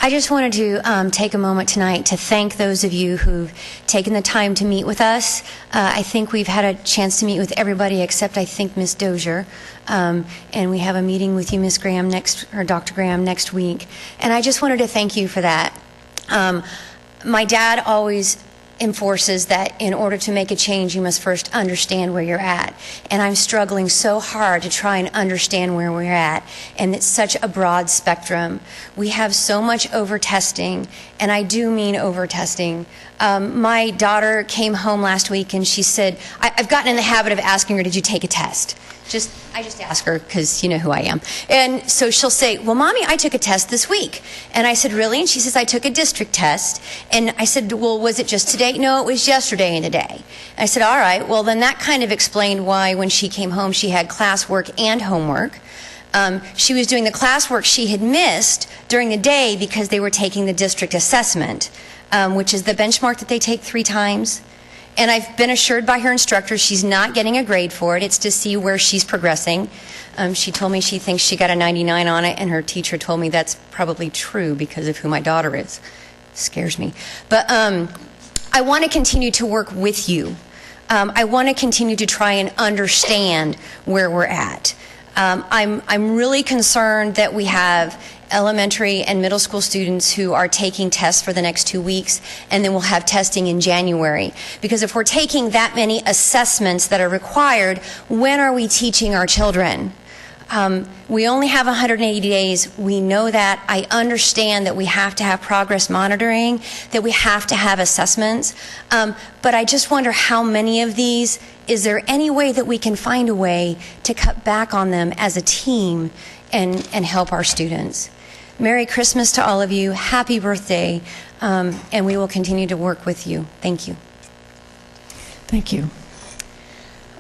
[SPEAKER 21] I just wanted to take a moment tonight to thank those of you who've taken the time to meet with us. I think we've had a chance to meet with everybody except, I think, Ms. Dozier. And we have a meeting with you, Ms. Graham, or Dr. Graham, next week. And I just wanted to thank you for that. My dad always enforces that in order to make a change, you must first understand where you're at. And I'm struggling so hard to try and understand where we're at. And it's such a broad spectrum. We have so much over-testing, and I do mean over-testing. My daughter came home last week and she said, I've gotten in the habit of asking her, did you take a test? I just ask her because you know who I am. And so she'll say, well, Mommy, I took a test this week. And I said, really? And she says, I took a district test. And I said, well, was it just today? No, it was yesterday and today. And I said, all right, well, then that kind of explained why when she came home she had classwork and homework. She was doing the classwork she had missed during the day because they were taking the district assessment, which is the benchmark that they take 3 times. And I've been assured by her instructor she's not getting a grade for it. It's to see where she's progressing. She told me she thinks she got a 99 on it, and her teacher told me that's probably true because of who my daughter is. Scares me. But I want to continue to work with you. I want to continue to try and understand where we're at. I'm really concerned that we have elementary and middle school students who are taking tests for the next 2 weeks, and then we'll have testing in January. Because if we're taking that many assessments that are required, when are we teaching our children? We only have 180 days. We know that. I understand that we have to have progress monitoring, that we have to have assessments. But I just wonder how many of these, is there any way that we can find a way to cut back on them as a team and help our students? Merry Christmas to all of you. Happy birthday. And we will continue to work with you. Thank you.
[SPEAKER 1] Thank you.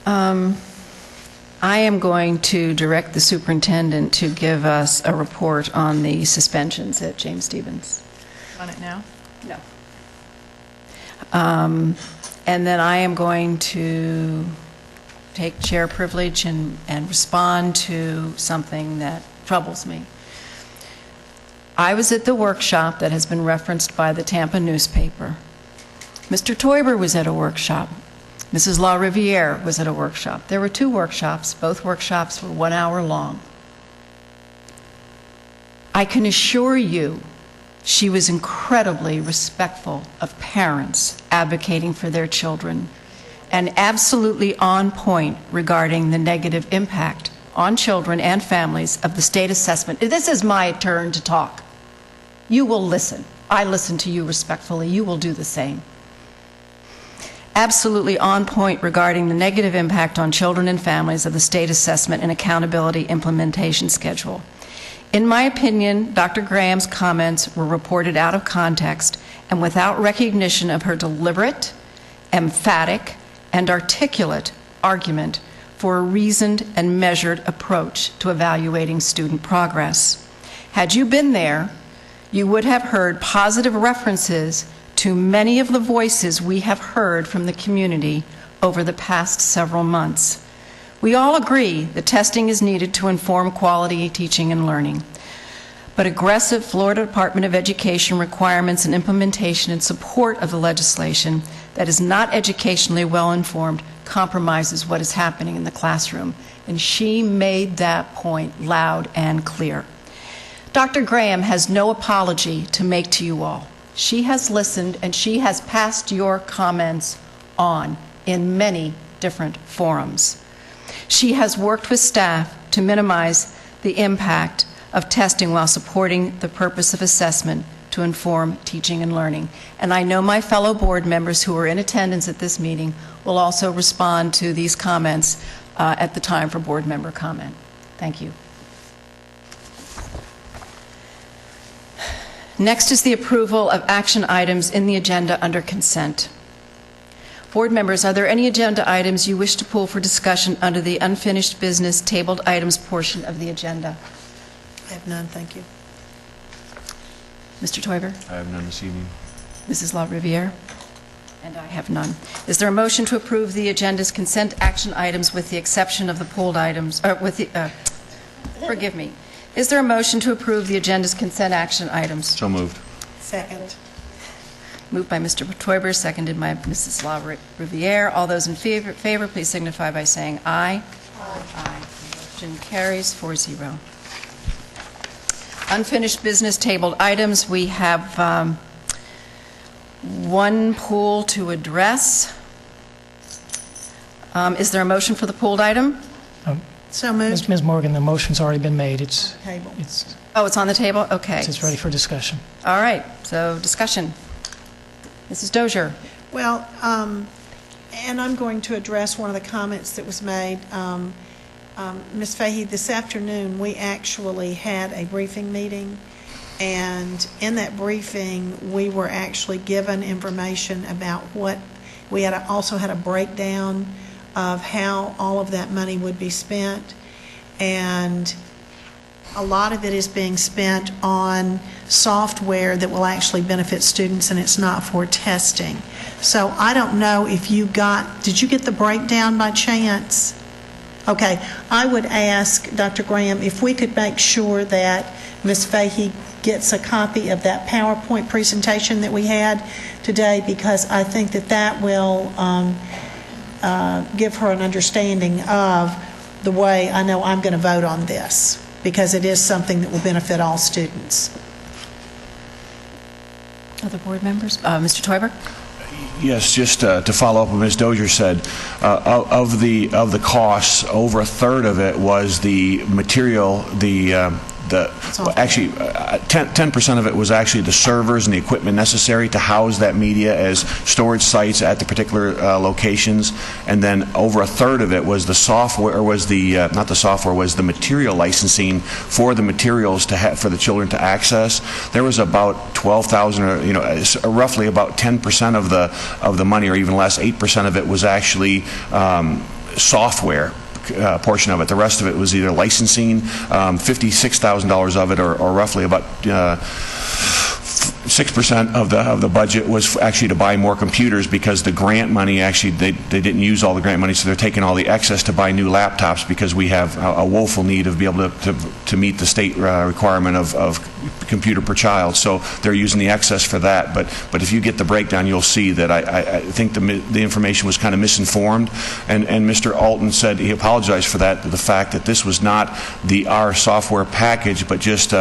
[SPEAKER 1] I am going to direct the superintendent to give us a report on the suspensions at James Stevens.
[SPEAKER 22] On it now?
[SPEAKER 1] No. And then I am going to take chair privilege and respond to something that troubles me. I was at the workshop that has been referenced by the Tampa newspaper. Mr. Teuber was at a workshop. Mrs. La Riviere was at a workshop. There were 2 workshops. Both workshops were 1 hour long. I can assure you she was incredibly respectful of parents advocating for their children and absolutely on point regarding the negative impact on children and families of the state assessment. This is my turn to talk. You will listen. I listen to you respectfully. You will do the same. Absolutely on point regarding the negative impact on children and families of the state assessment and accountability implementation schedule. In my opinion, Dr. Graham's comments were reported out of context and without recognition of her deliberate, emphatic, and articulate argument for a reasoned and measured approach to evaluating student progress. Had you been there, you would have heard positive references to many of the voices we have heard from the community over the past several months. We all agree that testing is needed to inform quality teaching and learning, but aggressive Florida Department of Education requirements and implementation in support of the legislation that is not educationally well informed compromises what is happening in the classroom, and she made that point loud and clear. Dr. Graham has no apology to make to you all. She has listened and she has passed your comments on in many different forums. She has worked with staff to minimize the impact of testing while supporting the purpose of assessment to inform teaching and learning. And I know my fellow board members who are in attendance at this meeting will also respond to these comments at the time for board member comment. Thank you. Next is the approval of action items in the agenda under consent. Board members, are there any agenda items you wish to pull for discussion under the unfinished business tabled items portion of the agenda?
[SPEAKER 3] I have none, thank you.
[SPEAKER 1] Mr. Teuber?
[SPEAKER 4] I have none this evening.
[SPEAKER 1] Mrs. La Riviere? And I have none. Is there a motion to approve the agenda's consent action items with the exception of the pulled items, forgive me. Is there a motion to approve the agenda's consent action items?
[SPEAKER 4] So moved.
[SPEAKER 3] Second.
[SPEAKER 1] Moved by Mr. Teuber, seconded by Mrs. La Riviere. All those in favor, please signify by saying aye. Aye. Motion carries 4-0. Unfinished business tabled items. We have one pool to address. Is there a motion for the pooled item?
[SPEAKER 3] So moved.
[SPEAKER 8] Ms. Morgan, the motion's already been made.
[SPEAKER 3] Table.
[SPEAKER 1] Oh, it's on the table? Okay.
[SPEAKER 8] It's ready for discussion.
[SPEAKER 1] All right, so discussion. Mrs. Dozier.
[SPEAKER 3] Well, and I'm going to address one of the comments that was made. Ms. Fahey, this afternoon we actually had a briefing meeting, and in that briefing we were actually given information about what we had. Also had a breakdown of how all of that money would be spent, and a lot of it is being spent on software that will actually benefit students, and it's not for testing. So I don't know if did you get the breakdown by chance? Okay, I would ask Dr. Graham if we could make sure that Ms. Fahey gets a copy of that PowerPoint presentation that we had today, because I think that will give her an understanding of the way I know I'm going to vote on this, because it is something that will benefit all students.
[SPEAKER 1] Other board members? Mr. Teuber?
[SPEAKER 4] Yes, just to follow up what Ms. Dozier said, of the costs, over a third of it was the material, actually 10% of it was actually the servers and the equipment necessary to house that media as storage sites at the particular locations, and then over a third of it was the software, was the material licensing for the materials for the children to access. There was about 12,000, or roughly about 10% of the money, or even less, 8% of it was actually software portion of it. The rest of it was either licensing, $56,000 of it, or roughly about 6% of the budget was actually to buy more computers, because the grant money, actually they didn't use all the grant money, so they're taking all the excess to buy new laptops, because we have a woeful need of be able to meet the state requirement of computer per child. So they're using the excess for that. But if you get the breakdown, you'll see that I think the information was kind of misinformed, and Mr. Alton said he apologized for that, the fact that this was not our software package, but just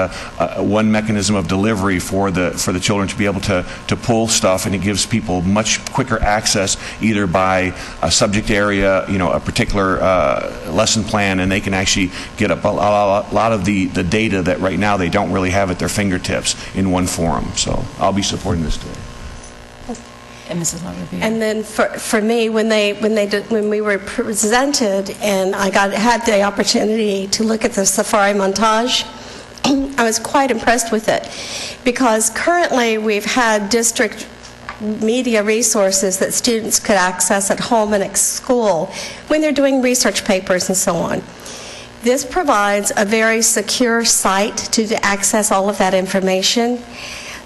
[SPEAKER 4] one mechanism of delivery for the children to be able to pull stuff, and it gives people much quicker access, either by a subject area, a particular lesson plan, and they can actually get a lot of the data that right now they don't really have at their fingertips in one forum. So I'll be supporting this today.
[SPEAKER 1] And Mrs. La Riviere.
[SPEAKER 2] And then for me, when we were presented, and I had the opportunity to look at the Safari montage, I was quite impressed with it, because currently we've had district media resources that students could access at home and at school when they're doing research papers and so on. This provides a very secure site to access all of that information.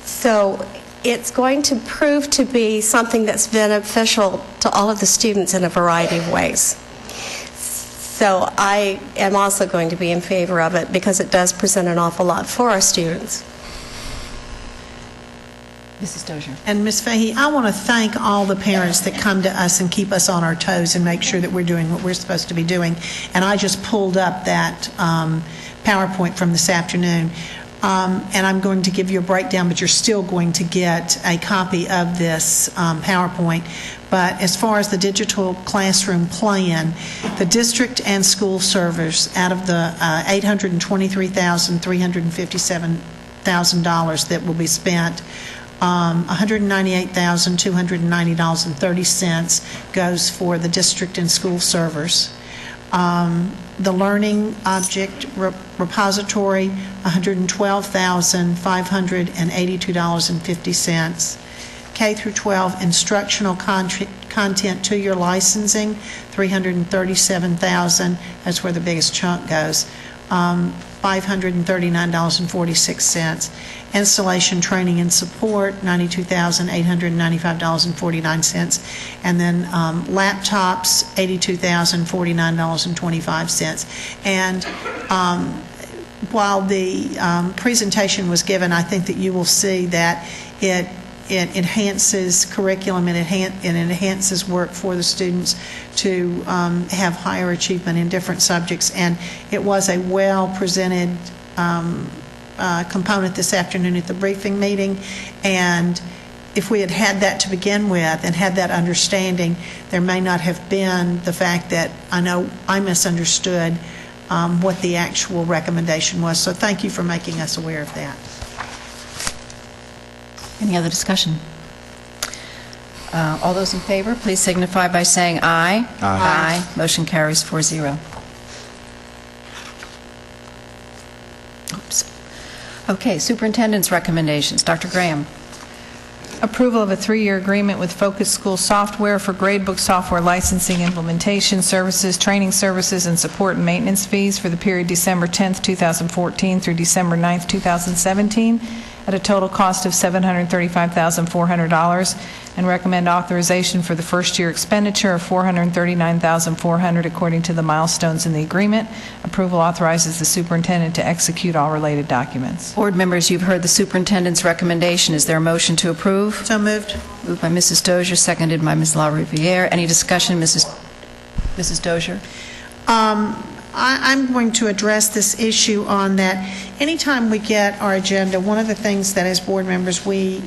[SPEAKER 2] So it's going to prove to be something that's beneficial to all of the students in a variety of ways. So I am also going to be in favor of it because it does present an awful lot for our students.
[SPEAKER 1] Mrs. Dozier.
[SPEAKER 3] And Ms. Fahey, I want to thank all the parents that come to us and keep us on our toes and make sure that we're doing what we're supposed to be doing. And I just pulled up that PowerPoint from this afternoon. And I'm going to give you a breakdown, but you're still going to get a copy of this PowerPoint. But as far as the digital classroom plan, the district and school servers, out of the $823,357,000 that will be spent, $198,290.30 goes for the district and school servers. The learning object repository, $112,582.50. K through 12 instructional content to your licensing, $337,000. That's where the biggest chunk goes. $539.46. Installation, training, and support, $92,895.49. And then laptops, $82,049.25. And while the presentation was given, I think that you will see that it enhances curriculum and it enhances work for the students to have higher achievement in different subjects. And it was a well-presented component this afternoon at the briefing meeting. And if we had had that to begin with and had that understanding, there may not have been the fact that I know I misunderstood what the actual recommendation was. So thank you for making us aware of that.
[SPEAKER 1] Any other discussion? All those in favor, please signify by saying aye. Aye. Motion carries 4-0. Oops. Okay, superintendent's recommendations. Dr. Graham.
[SPEAKER 5] Approval of a 3-year agreement with Focus School Software for gradebook software licensing, implementation services, training services, and support and maintenance fees for the period December 10th, 2014 through December 9th, 2017 at a total cost of $735,400, and recommend authorization for the first-year expenditure of $439,400 according to the milestones in the agreement. Approval authorizes the superintendent to execute all related documents.
[SPEAKER 1] Board members, you've heard the superintendent's recommendation. Is there a motion to approve?
[SPEAKER 3] So moved.
[SPEAKER 1] Moved by Mrs. Dozier, seconded by Ms. LaRiviere. Any discussion, Mrs. Dozier?
[SPEAKER 3] I'm going to address this issue on that. Anytime we get our agenda, one of the things that as board members we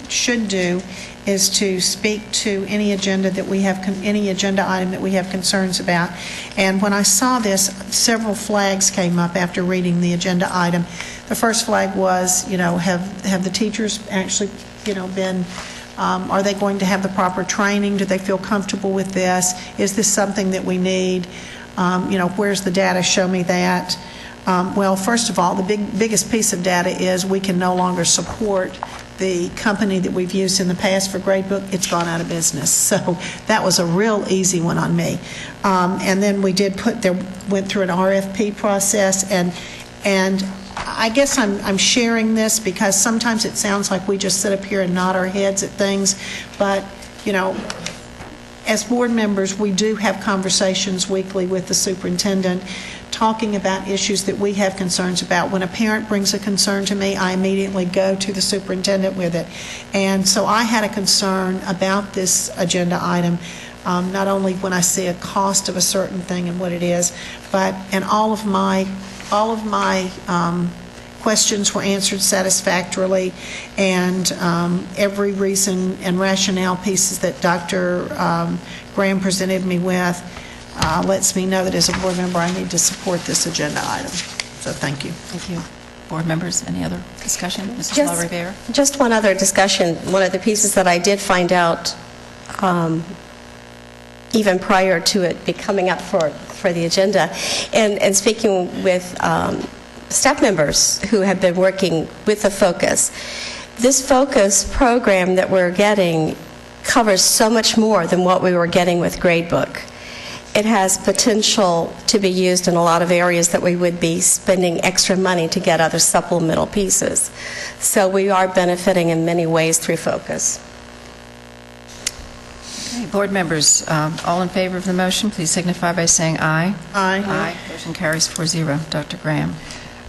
[SPEAKER 3] should do is to speak to any agenda that we have, any agenda item that we have concerns about. And when I saw this, several flags came up after reading the agenda item. The first flag was, have the teachers actually, been are they going to have the proper training? Do they feel comfortable with this? Is this something that we need? Where's the data? Show me that. Well, first of all, the biggest piece of data is we can no longer support the company that we've used in the past for gradebook. It's gone out of business. So that was a real easy one on me. And then we went through an RFP process, and I guess I'm sharing this because sometimes it sounds like we just sit up here and nod our heads at things, but as board members, we do have conversations weekly with the superintendent talking about issues that we have concerns about. When a parent brings a concern to me, I immediately go to the superintendent with it. And so I had a concern about this agenda item, not only when I see a cost of a certain thing and what it is, but all of my questions were answered satisfactorily, and every reason and rationale pieces that Dr. Graham presented me with lets me know that as a board member I need to support this agenda item. So thank you.
[SPEAKER 1] Thank you. Board members, any other discussion? Mrs. LaRiviere?
[SPEAKER 2] Just one other discussion. One of the pieces that I did find out even prior to it coming up for the agenda, and speaking with staff members who have been working with the Focus, This Focus program that we're getting covers so much more than what we were getting with Gradebook. It has potential to be used in a lot of areas that we would be spending extra money to get other supplemental pieces. So we are benefiting in many ways through Focus.
[SPEAKER 1] Okay, board members, all in favor of the motion, please signify by saying aye.
[SPEAKER 3] Aye.
[SPEAKER 1] Aye. Motion carries 4-0. Dr. Graham.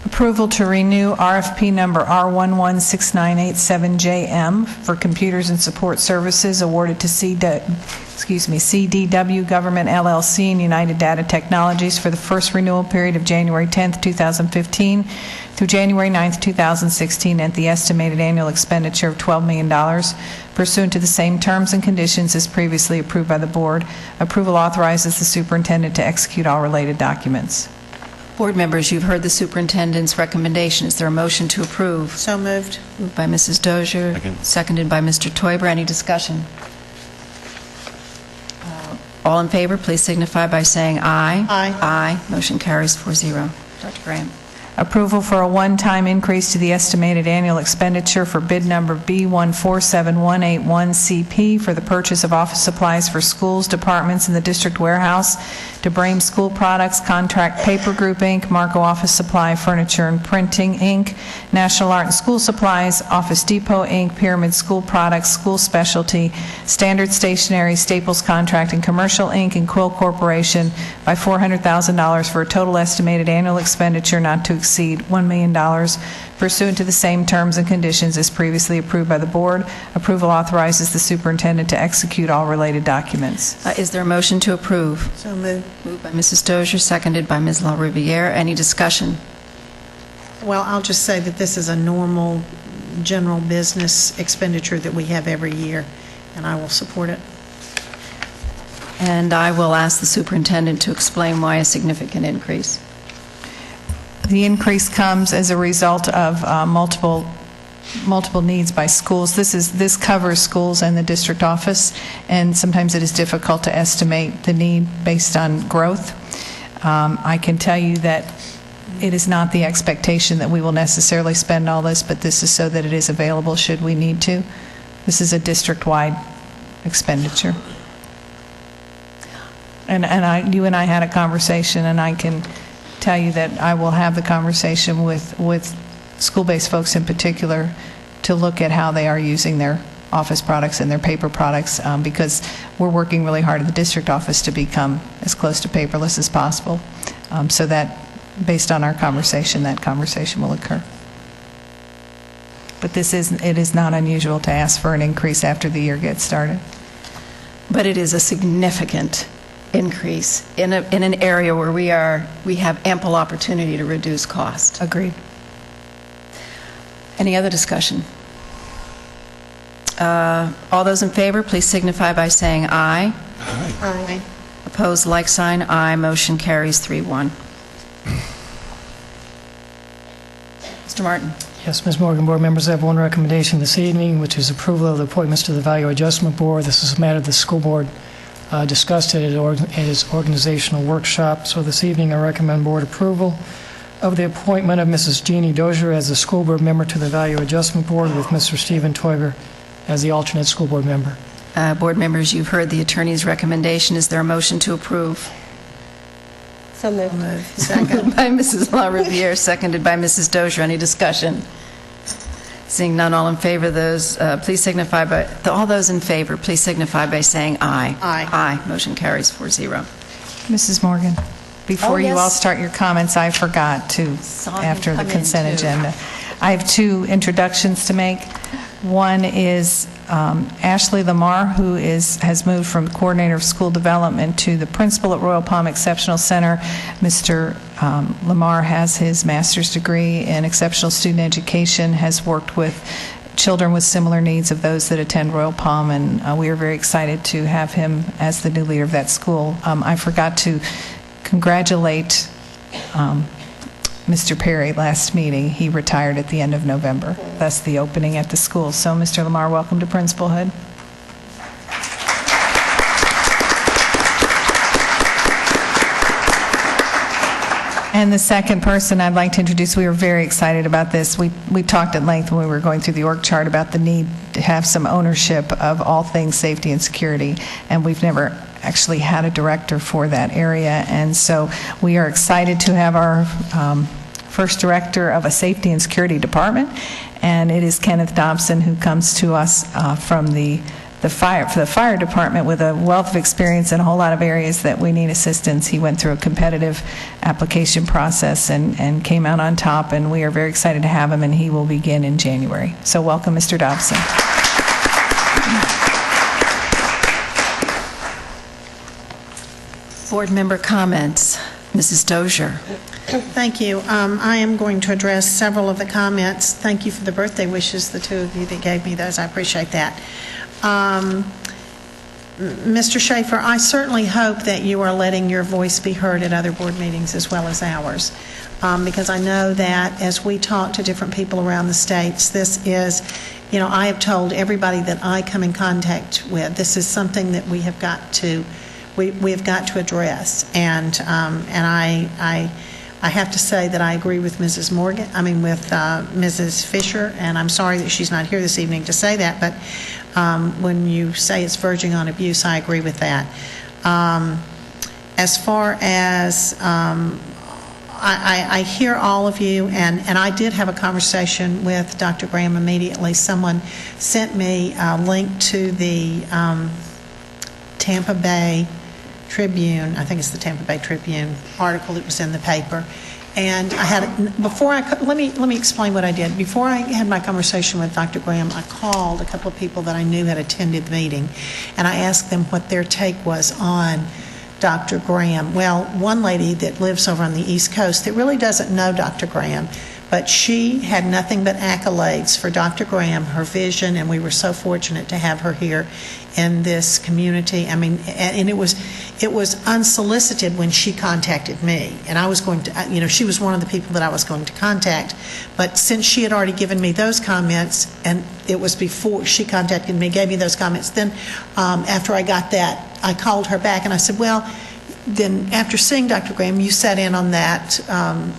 [SPEAKER 5] Approval to renew RFP number R116987JM for computers and support services awarded to CDW Government LLC and United Data Technologies for the first renewal period of January 10th, 2015 through January 9th, 2016 at the estimated annual expenditure of $12 million pursuant to the same terms and conditions as previously approved by the board. Approval authorizes the superintendent to execute all related documents.
[SPEAKER 1] Board members, you've heard the superintendent's recommendation. Is there a motion to approve?
[SPEAKER 3] So moved.
[SPEAKER 1] Moved by Mrs. Dozier, seconded by Mr. Teuber. Any discussion? All in favor, please signify by saying aye.
[SPEAKER 3] Aye.
[SPEAKER 1] Aye. Motion carries 4-0. Dr. Graham.
[SPEAKER 5] Approval for a one-time increase to the estimated annual expenditure for bid number B1471181CP for the purchase of office supplies for schools, departments, and the district warehouse to Brame School Products, Contract Paper Group, Inc., Marco Office Supply, Furniture and Printing, Inc., National Art and School Supplies, Office Depot, Inc., Pyramid School Products, School Specialty, Standard Stationery, Staples Contract and Commercial, Inc., and Quill Corporation by $400,000 for a total estimated annual expenditure not to exceed $1 million pursuant to the same terms and conditions as previously approved by the board. Approval authorizes the superintendent to execute all related documents.
[SPEAKER 1] Is there a motion to approve?
[SPEAKER 3] So moved.
[SPEAKER 1] Moved by Mrs. Dozier, seconded by Ms. LaRiviere. Any discussion?
[SPEAKER 3] Well, I'll just say that this is a normal general business expenditure that we have every year, and I will support it.
[SPEAKER 1] And I will ask the superintendent to explain why a significant increase.
[SPEAKER 5] The increase comes as a result of multiple needs by schools. This covers schools and the district office, and sometimes it is difficult to estimate the need based on growth. I can tell you that it is not the expectation that we will necessarily spend all this, but this is so that it is available should we need to. This is a district-wide expenditure. And you and I had a conversation, and I can tell you that I will have the conversation with school-based folks in particular to look at how they are using their office products and their paper products, because we're working really hard at the district office to become as close to paperless as possible, so that based on our conversation, that conversation will occur. But it is not unusual to ask for an increase after the year gets started.
[SPEAKER 1] But it is a significant increase in an area where we have ample opportunity to reduce cost.
[SPEAKER 5] Agreed.
[SPEAKER 1] Any other discussion? All those in favor, please signify by saying aye.
[SPEAKER 3] Aye.
[SPEAKER 1] Opposed, like sign. Aye. Motion carries 3-1. Mr. Martin.
[SPEAKER 8] Yes, Ms. Morgan, board members, I have one recommendation this evening, which is approval of the appointments to the Value Adjustment Board. This is a matter the school board discussed at its organizational workshop. So this evening, I recommend board approval of the appointment of Mrs. Jeannie Dozier as the school board member to the Value Adjustment Board with Mr. Stephen Teuber as the alternate school board member.
[SPEAKER 1] Board members, you've heard the attorney's recommendation. Is there a motion to approve?
[SPEAKER 2] So moved.
[SPEAKER 1] Seconded by Mrs. LaRiviere, seconded by Mrs. Dozier. Any discussion? Seeing none, all in favor, please signify by all those in favor, please signify by saying aye.
[SPEAKER 3] Aye.
[SPEAKER 1] Aye. Motion carries 4-0.
[SPEAKER 5] Mrs. Morgan, before you
[SPEAKER 1] yes.
[SPEAKER 5] all start your comments, I forgot to,
[SPEAKER 1] Saw him
[SPEAKER 5] after the
[SPEAKER 1] come in,
[SPEAKER 5] consent
[SPEAKER 1] too.
[SPEAKER 5] agenda. I have two introductions to make. One is Ashley Lamar, who has moved from coordinator of school development to the principal at Royal Palm Exceptional Center. Mr. Lamar has his master's degree in exceptional student education, has worked with children with similar needs of those that attend Royal Palm, and we are very excited to have him as the new leader of that school. I forgot to congratulate Mr. Perry last meeting. He retired at the end of November, thus the opening at the school. So, Mr. Lamar, welcome to principalhood. And the second person I'd like to introduce, we were very excited about this. We talked at length when we were going through the org chart about the need to have some ownership of all things safety and security, and we've never actually had a director for that area. And so we are excited to have our first director of a safety and security department, and it is Kenneth Dobson, who comes to us from the fire department with a wealth of experience in a whole lot of areas that we need assistance. He went through a competitive application process and came out on top, and we are very excited to have him, and he will begin in January. So welcome, Mr. Dobson.
[SPEAKER 1] Board member comments. Mrs. Dozier.
[SPEAKER 3] Thank you. I am going to address several of the comments. Thank you for the birthday wishes, the two of you that gave me those. I appreciate that. Mr. Schaefer, I certainly hope that you are letting your voice be heard at other board meetings as well as ours, because I know that as we talk to different people around the states, this is, I have told everybody that I come in contact with, this is something that we have got to address. And I have to say that I agree with Mrs. Mrs. Fisher, and I'm sorry that she's not here this evening to say that, but when you say it's verging on abuse, I agree with that. As far as I hear all of you, and I did have a conversation with Dr. Graham immediately. Someone sent me a link to the Tampa Bay Tribune, I think it's the Tampa Bay Tribune article that was in the paper. And I had, let me explain what I did. Before I had my conversation with Dr. Graham, I called a couple of people that I knew had attended the meeting, and I asked them what their take was on Dr. Graham. Well, one lady that lives over on the East Coast that really doesn't know Dr. Graham, but she had nothing but accolades for Dr. Graham, her vision, and we were so fortunate to have her here in this community. I mean, and it was unsolicited when she contacted me, and I was going to, she was one of the people that I was going to contact, but since she had already given me those comments, and it was before she contacted me, gave me those comments, then after I got that, I called her back and I said, well, then after seeing Dr. Graham, you sat in on that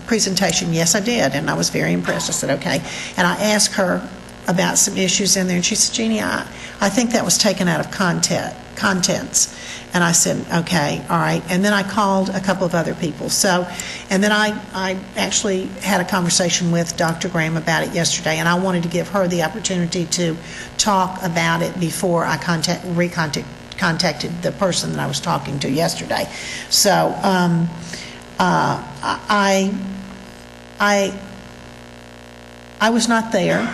[SPEAKER 3] presentation. Yes, I did, and I was very impressed. I said, okay. And I asked her about some issues in there, and she said, Jeannie, I think that was taken out of contents. And I said, okay, all right. And then I called a couple of other people. And then I actually had a conversation with Dr. Graham about it yesterday, and I wanted to give her the opportunity to talk about it before I contacted the person that I was talking to yesterday. So I was not there,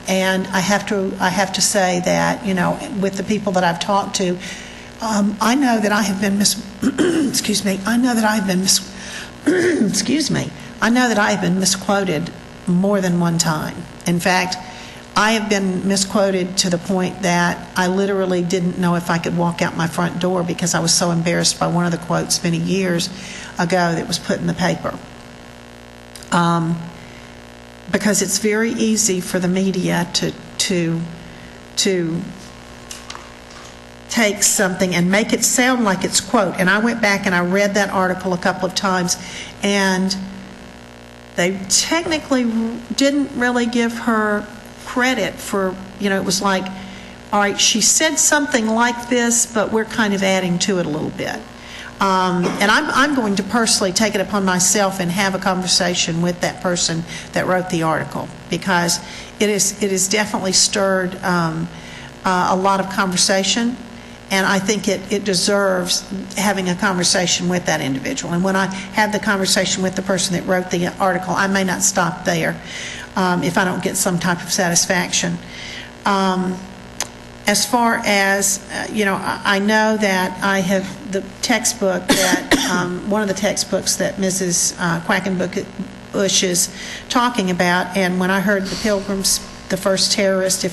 [SPEAKER 3] and I have to say that, with the people that I've talked to, I know that I have been excuse me. I know that I have been excuse me. I know that I have been misquoted more than one time. In fact, I have been misquoted to the point that I literally didn't know if I could walk out my front door because I was so embarrassed by one of the quotes many years ago that was put in the paper. Because it's very easy for the media to take something and make it sound like it's quote. And I went back and I read that article a couple of times, and they technically didn't really give her credit for, it was like, all right, she said something like this, but we're kind of adding to it a little bit. And I'm going to personally take it upon myself and have a conversation with that person that wrote the article, because it has definitely stirred a lot of conversation, and I think it deserves having a conversation with that individual. And when I have the conversation with the person that wrote the article, I may not stop there if I don't get some type of satisfaction. As far as, I know that I have the textbook that, one of the textbooks that Mrs. Quackenbush is talking about, and when I heard The Pilgrims, the First Terrorist,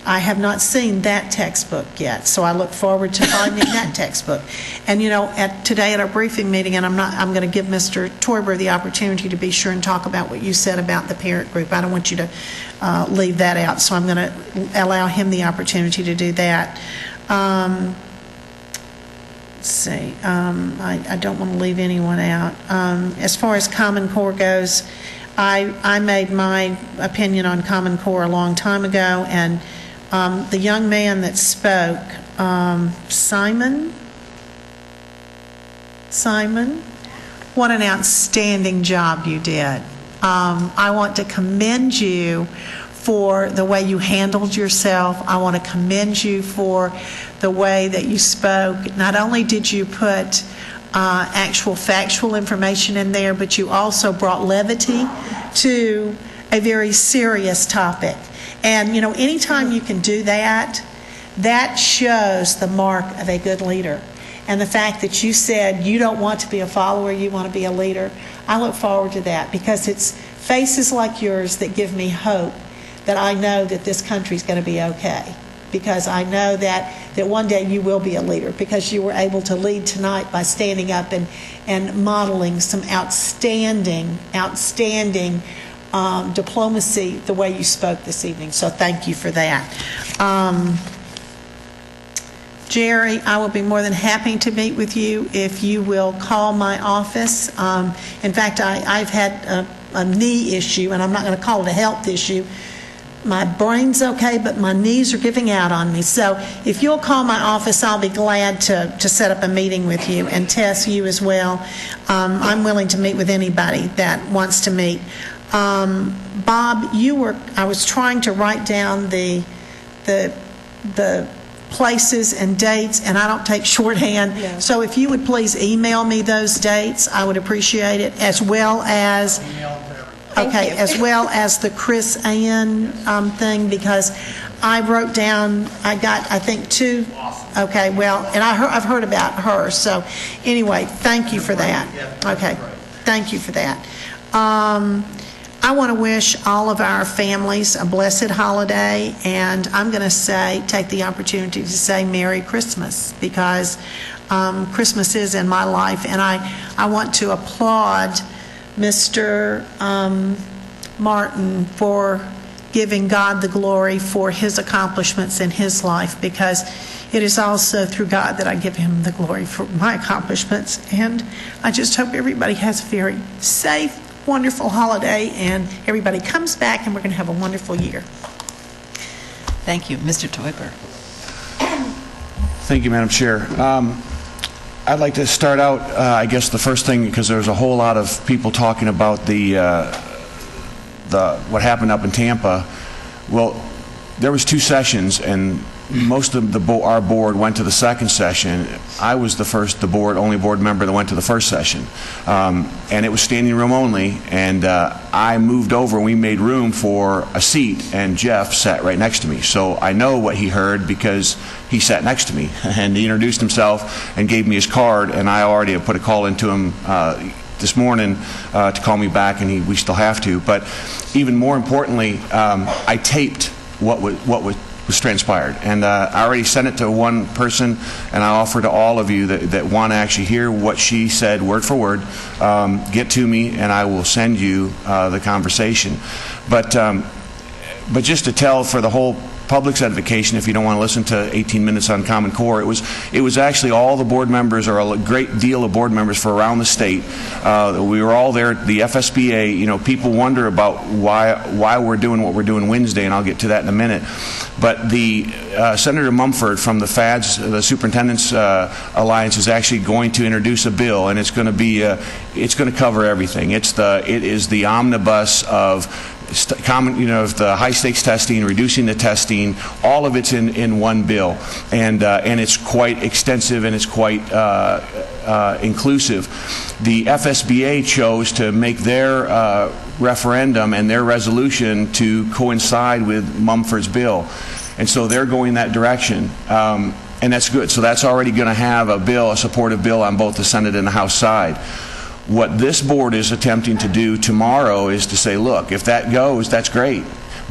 [SPEAKER 3] I have not seen that textbook yet, so I look forward to finding that textbook. And today at our briefing meeting, and I'm going to give Mr. Toiber the opportunity to be sure and talk about what you said about the parent group. I don't want you to leave that out, so I'm going to allow him the opportunity to do that. let's see, I don't want to leave anyone out. As far as Common Core goes, I made my opinion on Common Core a long time ago, and the young man that spoke, Simon, what an outstanding job you did. I want to commend you for the way you handled yourself. I want to commend you for the way that you spoke. Not only did you put actual factual information in there, but you also brought levity to a very serious topic. And, you know, anytime you can do that, that shows the mark of a good leader. And the fact that you said you don't want to be a follower, you want to be a leader, I look forward to that, because it's faces like yours that give me hope that I know that this country's going to be okay. Because I know that one day you will be a leader, because you were able to lead tonight by standing up and modeling some outstanding diplomacy the way you spoke this evening. So thank you for that. Jerry, I will be more than happy to meet with you if you will call my office. In fact, I've had a knee issue, and I'm not going to call it a health issue. My brain's okay, but my knees are giving out on me. So if you'll call my office, I'll be glad to set up a meeting with you, and Tess, you as well. I'm willing to meet with anybody that wants to meet. Bob, I was trying to write down the places and dates, and I don't take shorthand. Yeah. So if you would please email me those dates, I would appreciate it, as well as as well as the Chris Ann thing, because I wrote down, I got, I think, 2. Awesome. Okay, well, and I've heard about her. So anyway, thank you for that. Okay, thank you for that. I want to wish all of our families a blessed holiday, and I'm going to take the opportunity to say Merry Christmas, because Christmas is in my life, and I want to applaud Mr. Martin for giving God the glory for his accomplishments in his life, because it is also through God that I give him the glory for my accomplishments. And I just hope everybody has a very safe, wonderful holiday, and everybody comes back, and we're going to have a wonderful year.
[SPEAKER 1] Thank you. Mr. Toiber.
[SPEAKER 4] Thank you, Madam Chair. I'd like to start out, I guess the first thing, because there's a whole lot of people talking about what happened up in Tampa. Well, there was 2 sessions, and most of our board went to the second session. I was the only board member that went to the first session, and it was standing room only. And I moved over, and we made room for a seat, and Jeff sat right next to me. So I know what he heard, because he sat next to me, and he introduced himself and gave me his card, and I already have put a call into him this morning to call me back, and we still have to. But even more importantly, I taped what was transpired, and I already sent it to one person, and I offer to all of you that want to actually hear what she said word for word, get to me, and I will send you the conversation. But just to tell for the whole public's edification, if you don't want to listen to 18 minutes on Common Core, it was actually all the board members, or a great deal of board members for around the state. We were all there. The FSBA, you know, people wonder about why we're doing what we're doing Wednesday, and I'll get to that in a minute. But the Senator Mumford from the FADS, the Superintendent's Alliance, is actually going to introduce a bill, and it's going to be it's going to cover everything. It is the omnibus of the high stakes testing, reducing the testing, all of it's in one bill, and it's quite extensive, and it's quite inclusive. The FSBA chose to make their referendum and their resolution to coincide with Mumford's bill, and so they're going that direction. And that's good. So that's already going to have a supportive bill on both the Senate and the House side. What this board is attempting to do tomorrow is to say, look, if that goes, that's great.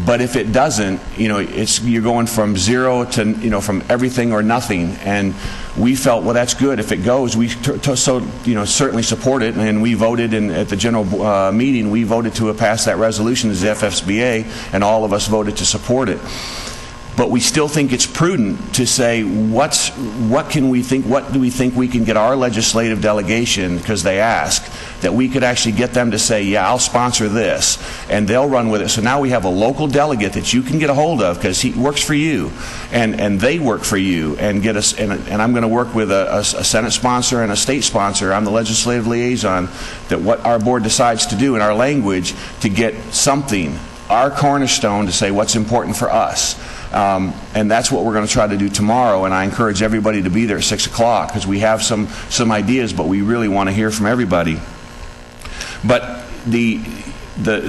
[SPEAKER 4] But if it doesn't, you're going from 0 to, from everything or nothing. And we felt, well, that's good. If it goes, we certainly support it. And we voted at the general meeting, we voted to pass that resolution as the FSBA, and all of us voted to support it. but we still think it's prudent to say what do we think we can get our legislative delegation, because they ask, that we could actually get them to say, yeah, I'll sponsor this, and they'll run with it. So now we have a local delegate that you can get a hold of, because he works for you, and they work for you, and get us. And I'm going to work with a Senate sponsor and a state sponsor. I'm the legislative liaison. That what our board decides to do in our language to get something, our cornerstone, to say what's important for us. And that's what we're going to try to do tomorrow, and I encourage everybody to be there at 6 o'clock, because we have some ideas, but we really want to hear from everybody. But the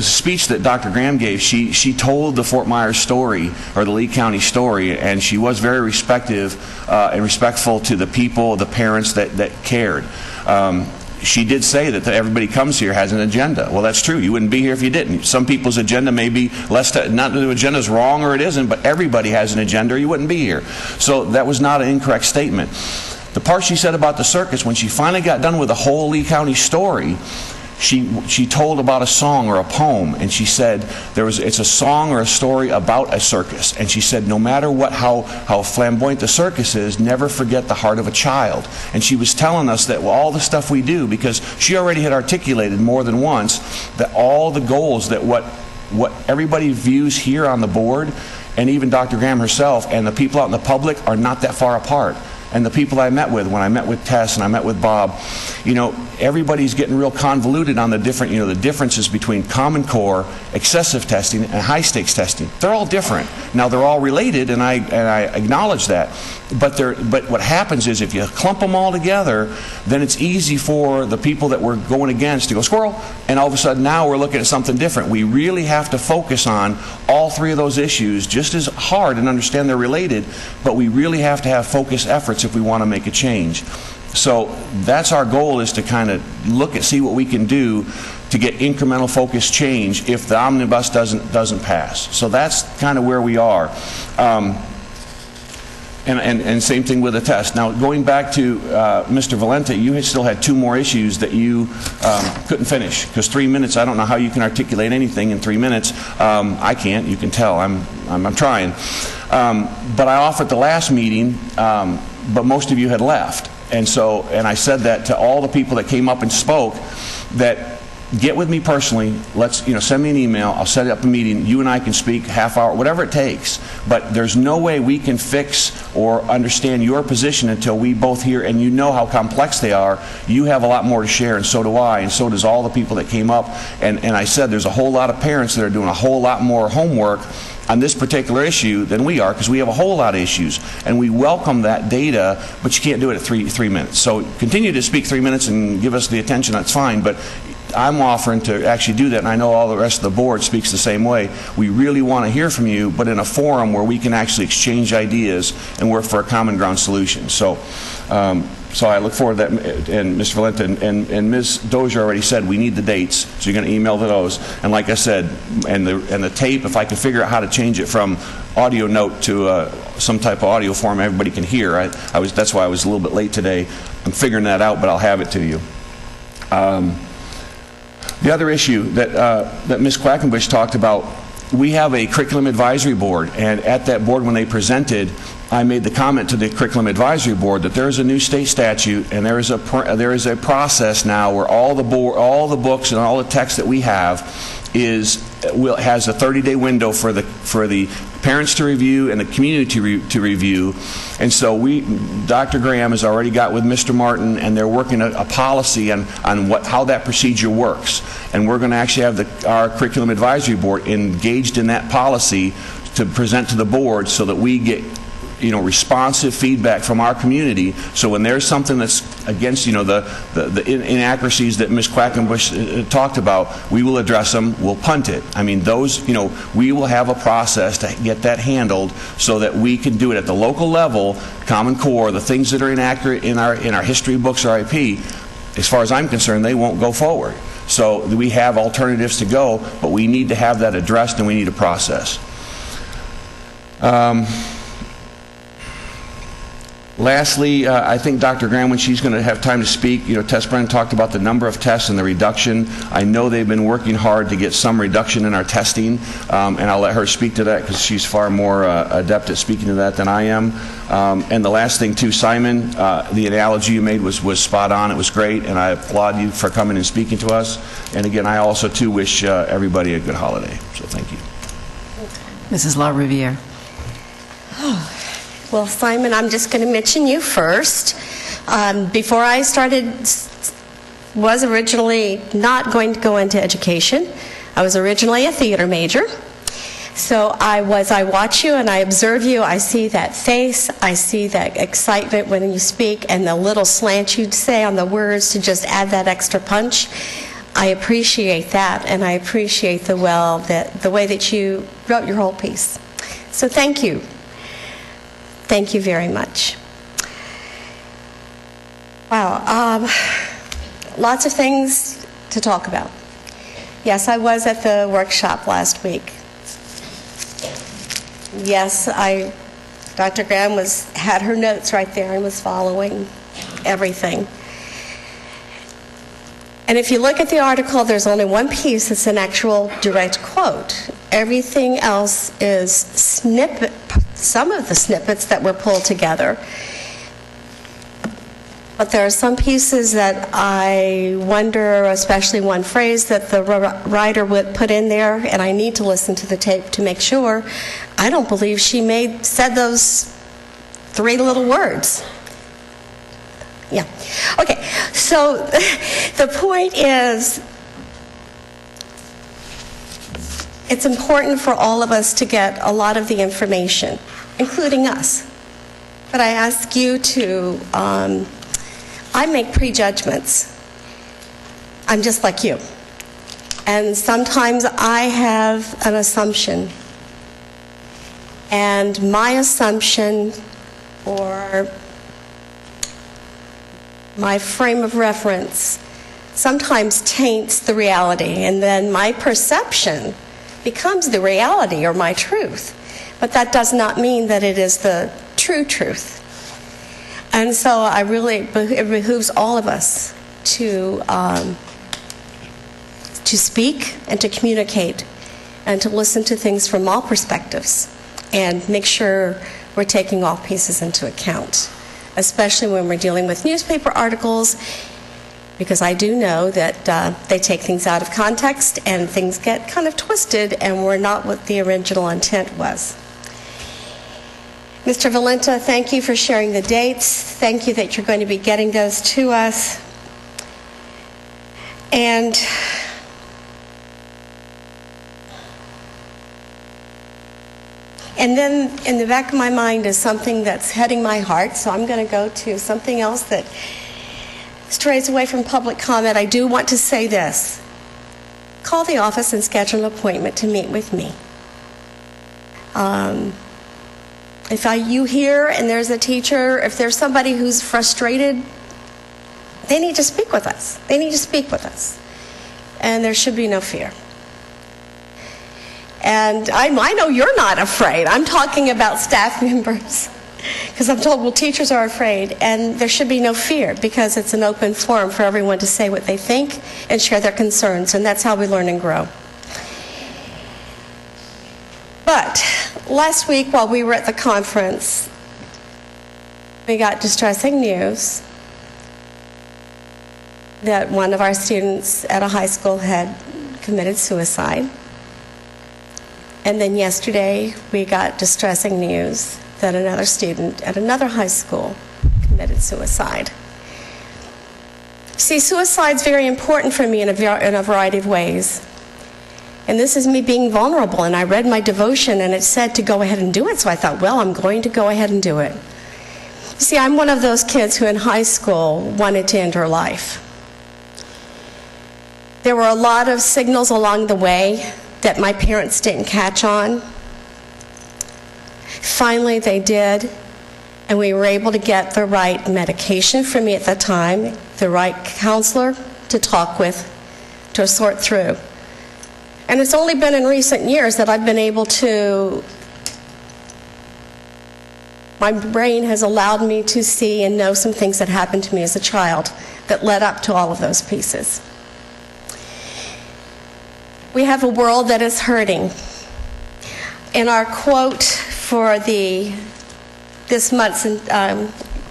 [SPEAKER 4] speech that Dr. Graham gave, she told the Fort Myers story, or the Lee County story, and she was very and respectful to the people, the parents that cared. She did say that everybody comes here has an agenda. Well, that's true. You wouldn't be here if you didn't. Some people's agenda may be not that the agenda is wrong or it isn't, but everybody has an agenda or you wouldn't be here. So that was not an incorrect statement. The part she said about the circus, when she finally got done with the whole Lee County story, she told about a song or a poem, and she said it's a song or a story about a circus, and she said no matter how flamboyant the circus is, never forget the heart of a child. And she was telling us that all the stuff we do, because she already had articulated more than once that all the goals that what everybody views here on the board, and even Dr. Graham herself and the people out in the public, are not that far apart. And the people I met with, when I met with Tess and I met with Bob, everybody's getting real convoluted on the different, the differences between Common Core, excessive testing, and high stakes testing. They're all different. Now they're all related, and I acknowledge that. But what happens is if you clump them all together, then it's easy for the people that we're going against to go squirrel, and all of a sudden now we're looking at something different. We really have to focus on all three of those issues just as hard and understand they're related, but we really have to have focused efforts if we want to make a change. So that's our goal, is to kind of see what we can do to get incremental focused change if the omnibus doesn't pass. So that's kind of where we are. And same thing with the test. Now, going back to Mr. Valente, you still had two more issues that you couldn't finish, because 3 minutes, I don't know how you can articulate anything in 3 minutes. I can't, you can tell. I'm trying. But I offered the last meeting, but most of you had left. And I said that to all the people that came up and spoke, that get with me personally. Let's, send me an email. I'll set up a meeting. You and I can speak half hour, whatever it takes. But there's no way we can fix or understand your position until we both hear, and you know how complex they are. You have a lot more to share, and so do I, and so does all the people that came up. And I said there's a whole lot of parents that are doing a whole lot more homework on this particular issue than we are, because we have a whole lot of issues, and we welcome that data, but you can't do it at three minutes. So continue to speak 3 minutes and give us the attention, that's fine, but I'm offering to actually do that, and I know all the rest of the board speaks the same way. We really want to hear from you, but in a forum where we can actually exchange ideas and work for a common ground solution. So I look forward to that, and Mr. Valente and Ms. Dozier already said we need the dates, so you're going to email those. And like I said, and the tape, if I can figure out how to change it from audio note to some type of audio form everybody can hear. That's why I was a little bit late today. I'm figuring that out, but I'll have it to you. The other issue that Ms. Quackenbush talked about, we have a curriculum advisory board, and at that board when they presented, I made the comment to the curriculum advisory board that there is a new state statute, and there is a process now where all the books and all the text that we have has a 30-day window for the parents to review and the community to review. And so Dr. Graham has already got with Mr. Martin, and they're working a policy on how that procedure works. And we're going to actually have our curriculum advisory board engaged in that policy to present to the board, so that we get responsive feedback from our community. So when there's something that's against, the inaccuracies that Ms. Quackenbush talked about, we will address them. We'll punt it. I mean, those, we will have a process to get that handled so that we can do it at the local level, Common Core, the things that are inaccurate in our history books or IP. As far as I'm concerned, they won't go forward. So we have alternatives to go, but we need to have that addressed, and we need a process. Lastly, I think Dr. Graham, when she's going to have time to speak, Tess Brennan talked about the number of tests and the reduction. I know they've been working hard to get some reduction in our testing, and I'll let her speak to that because she's far more adept at speaking to that than I am. And the last thing, too, Simon, the analogy you made was spot on. It was great, and I applaud you for coming and speaking to us. And again, I also, too, wish everybody a good holiday. So thank you.
[SPEAKER 1] Mrs. LaRiviere.
[SPEAKER 2] Well, Simon, I'm just going to mention you first. Before I started, was originally not going to go into education. I was originally a theater major. So I watch you and I observe you. I see that face. I see that excitement when you speak and the little slant you'd say on the words to just add that extra punch. I appreciate that, and I appreciate the way that you wrote your whole piece. So thank you. Thank you very much. Wow, lots of things to talk about. Yes, I was at the workshop last week. Yes, Dr. Graham had her notes right there and was following everything. And if you look at the article, there's only one piece that's an actual direct quote. Everything else is some of the snippets that were pulled together. But there are some pieces that I wonder, especially one phrase that the writer would put in there, and I need to listen to the tape to make sure. I don't believe she said those 3 little words. Yeah. Okay. So the point is, it's important for all of us to get a lot of the information, including us. But I ask you to, I make prejudgments. I'm just like you. And sometimes I have an assumption. And my assumption, or my frame of reference, sometimes taints the reality, and then my perception becomes the reality or my truth. But that does not mean that it is the true truth. And so it behooves all of us to speak and to communicate and to listen to things from all perspectives and make sure we're taking all pieces into account, especially when we're dealing with newspaper articles, because I do know that they take things out of context and things get kind of twisted and were not what the original intent was. Mr. Valenta, thank you for sharing the dates. Thank you that you're going to be getting those to us. And then in the back of my mind is something that's heading my heart, so I'm going to go to something else that strays away from public comment. I do want to say this. Call the office and schedule an appointment to meet with me. If you hear and there's a teacher, if there's somebody who's frustrated, they need to speak with us. They need to speak with us. And there should be no fear. And I know you're not afraid. I'm talking about staff members. Because I'm told, well, teachers are afraid. And there should be no fear because it's an open forum for everyone to say what they think and share their concerns. And that's how we learn and grow. But last week while we were at the conference, we got distressing news that one of our students at a high school had committed suicide. And then yesterday we got distressing news that another student at another high school committed suicide. See, suicide's very important for me in a variety of ways. And this is me being vulnerable, and I read my devotion and it said to go ahead and do it, so I thought, well, I'm going to go ahead and do it. See, I'm one of those kids who in high school wanted to end her life. There were a lot of signals along the way that my parents didn't catch on. Finally, they did, and we were able to get the right medication for me at the time, the right counselor to talk with, to sort through. And it's only been in recent years that I've been able to my brain has allowed me to see and know some things that happened to me as a child that led up to all of those pieces. We have a world that is hurting. In our quote for this month's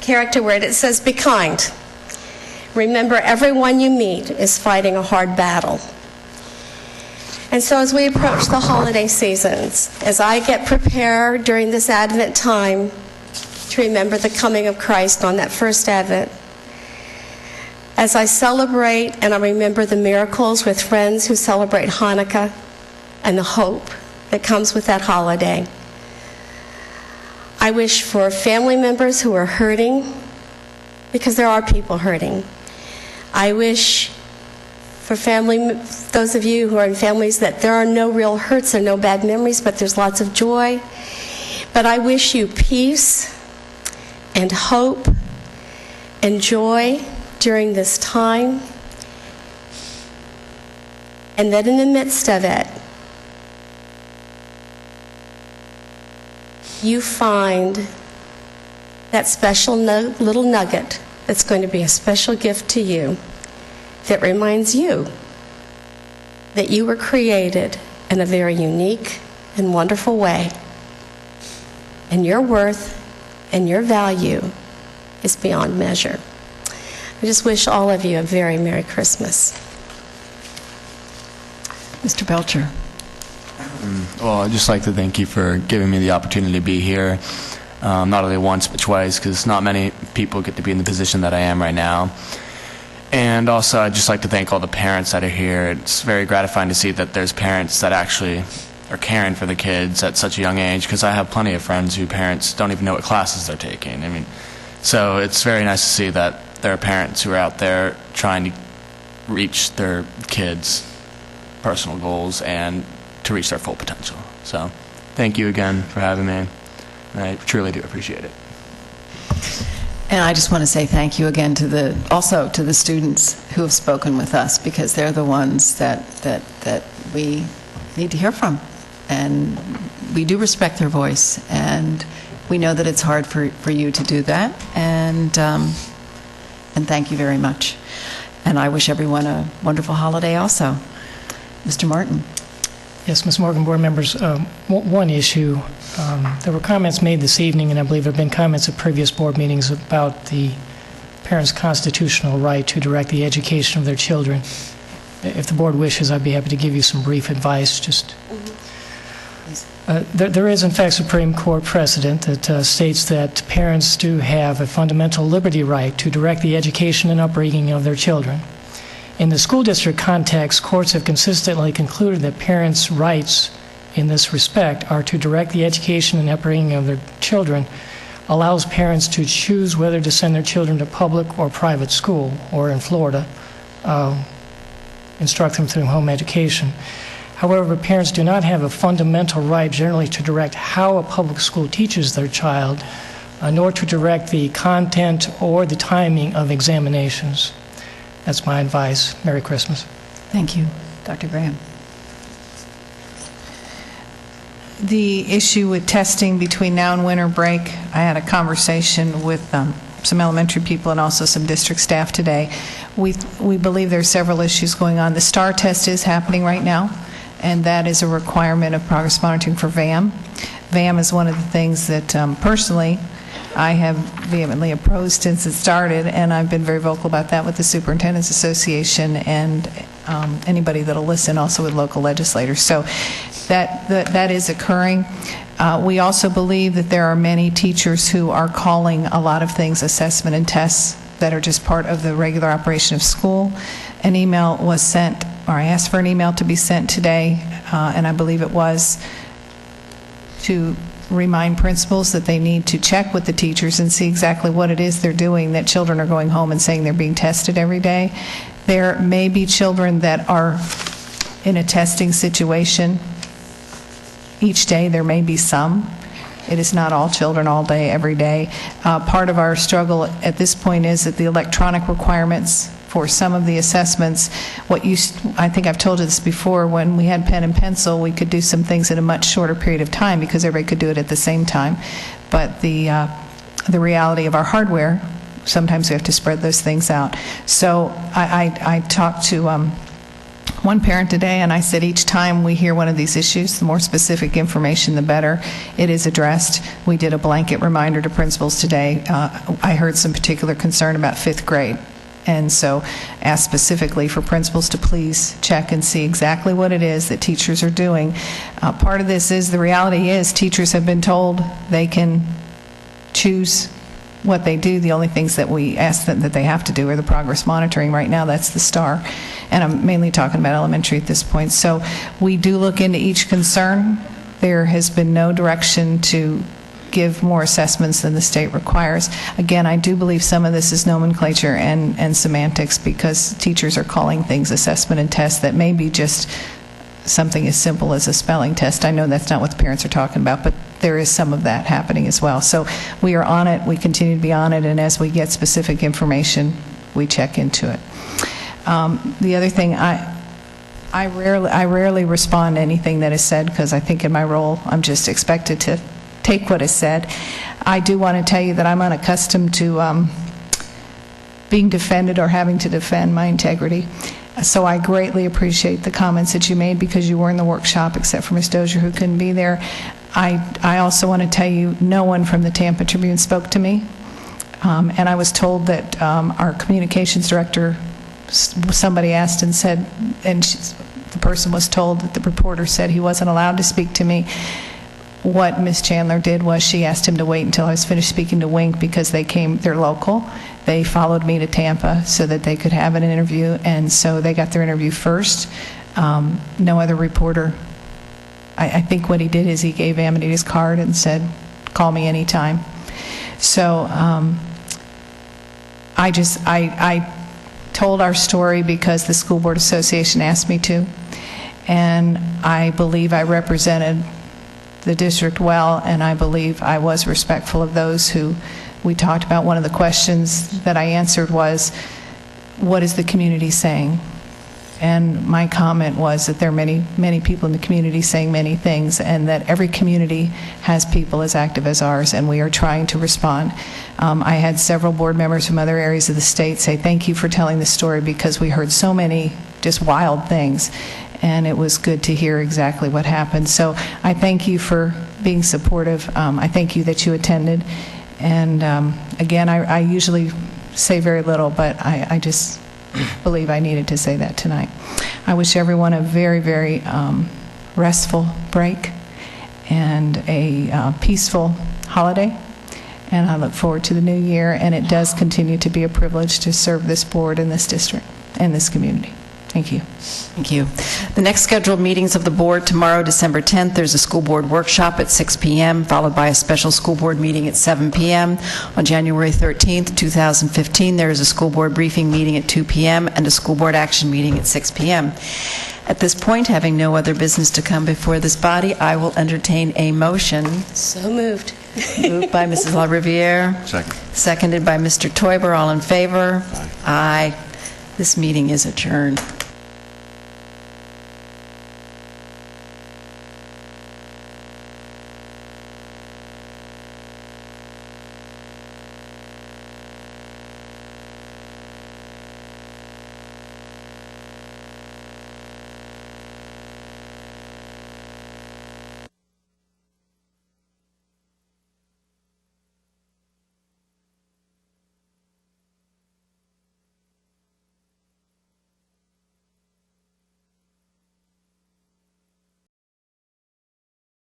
[SPEAKER 2] character word, it says, "Be kind. Remember, everyone you meet is fighting a hard battle." And so as we approach the holiday seasons, as I get prepared during this Advent time to remember the coming of Christ on that first Advent, as I celebrate and I remember the miracles with friends who celebrate Hanukkah and the hope that comes with that holiday, I wish for family members who are hurting, because there are people hurting. I wish for those of you who are in families, that there are no real hurts or no bad memories, but there's lots of joy. But I wish you peace and hope and joy during this time, and that in the midst of it, you find that special little nugget that's going to be a special gift to you, that reminds you that you were created in a very unique and wonderful way, and your worth and your value is beyond measure. I just wish all of you a very Merry Christmas.
[SPEAKER 1] Mr. Belcher.
[SPEAKER 9] Well, I'd just like to thank you for giving me the opportunity to be here, not only once but twice, because not many people get to be in the position that I am right now. And also, I'd just like to thank all the parents that are here. It's very gratifying to see that there's parents that actually are caring for the kids at such a young age, because I have plenty of friends whose parents don't even know what classes they're taking. I mean, so it's very nice to see that there are parents who are out there trying to reach their kids' personal goals and to reach their full potential. So thank you again for having me. I truly do appreciate it.
[SPEAKER 1] And I just want to say thank you again also to the students who have spoken with us, because they're the ones that we need to hear from. And we do respect their voice, and we know that it's hard for you to do that. And thank you very much. And I wish everyone a wonderful holiday also. Mr. Martin.
[SPEAKER 8] Yes, Ms. Morgan, board members, one issue. There were comments made this evening, and I believe there have been comments at previous board meetings about the parents' constitutional right to direct the education of their children. If the board wishes, I'd be happy to give you some brief advice. There is, in fact, Supreme Court precedent that states that parents do have a fundamental liberty right to direct the education and upbringing of their children. In the school district context, courts have consistently concluded that parents' rights in this respect are to direct the education and upbringing of their children, allows parents to choose whether to send their children to public or private school, or in Florida, instruct them through home education. However, parents do not have a fundamental right generally to direct how a public school teaches their child, nor to direct the content or the timing of examinations. That's my advice. Merry Christmas.
[SPEAKER 1] Thank you. Dr. Graham.
[SPEAKER 5] The issue with testing between now and winter break, I had a conversation with some elementary people and also some district staff today. We believe there are several issues going on. The STAR test is happening right now, and that is a requirement of progress monitoring for VAM. VAM is one of the things that personally I have vehemently opposed since it started, and I've been very vocal about that with the Superintendent's Association and anybody that'll listen, also with local legislators. So that is occurring. We also believe that there are many teachers who are calling a lot of things assessment and tests that are just part of the regular operation of school. An email was sent, or I asked for an email to be sent today, and I believe it was, to remind principals that they need to check with the teachers and see exactly what it is they're doing, that children are going home and saying they're being tested every day. There may be children that are in a testing situation each day. There may be some. It is not all children all day, every day. Part of our struggle at this point is that the electronic requirements for some of the assessments. I think I've told you this before, when we had pen and pencil, we could do some things in a much shorter period of time because everybody could do it at the same time. But the reality of our hardware, sometimes we have to spread those things out. So I talked to one parent today, and I said each time we hear one of these issues, the more specific information, the better it is addressed. We did a blanket reminder to principals today. I heard some particular concern about 5th grade, and so asked specifically for principals to please check and see exactly what it is that teachers are doing. Part of this is, the reality is, teachers have been told they can choose what they do. The only things that we ask them that they have to do are the progress monitoring. Right now, that's the STAR, and I'm mainly talking about elementary at this point. So we do look into each concern. There has been no direction to give more assessments than the state requires. Again, I do believe some of this is nomenclature and semantics, because teachers are calling things assessment and test that may be just something as simple as a spelling test. I know that's not what the parents are talking about, but there is some of that happening as well. So we are on it, we continue to be on it, and as we get specific information, we check into it. The other thing, I rarely respond to anything that is said, because I think in my role I'm just expected to take what is said. I do want to tell you that I'm unaccustomed to being defended or having to defend my integrity. So I greatly appreciate the comments that you made, because you were in the workshop, except for Ms. Dozier, who couldn't be there. I also want to tell you, no one from the Tampa Tribune spoke to me. And I was told that our communications director, somebody asked and said, and the person was told that the reporter said he wasn't allowed to speak to me. What Ms. Chandler did was she asked him to wait until I was finished speaking to Wink, because they're local. They followed me to Tampa so that they could have an interview, and so they got their interview first. No other reporter. I think what he did is he gave Amity his card and said, call me anytime. So I told our story because the School Board Association asked me to, and I believe I represented the district well, and I believe I was respectful of those who we talked about. One of the questions that I answered was, what is the community saying? And my comment was that there are many, many people in the community saying many things, and that every community has people as active as ours, and we are trying to respond. I had several board members from other areas of the state say, thank you for telling this story, because we heard so many just wild things, and it was good to hear exactly what happened. So I thank you for being supportive. I thank you that you attended. And again, I usually say very little, but I just believe I needed to say that tonight. I wish everyone a very, very restful break and a peaceful holiday, and I look forward to the new year, and it does continue to be a privilege to serve this board and this district and this community. Thank you.
[SPEAKER 1] Thank you. The next scheduled meetings of the board: tomorrow, December 10th, there's a school board workshop at 6 p.m., followed by a special school board meeting at 7 p.m. On January 13th, 2015, there is a school board briefing meeting at 2 p.m. and a school board action meeting at 6 p.m. At this point, having no other business to come before this body, I will entertain a motion.
[SPEAKER 2] So moved.
[SPEAKER 1] Moved by Mrs. LaRiviere.
[SPEAKER 4] Second.
[SPEAKER 1] Seconded by Mr. Teuber. All in favor? Aye. This meeting is adjourned.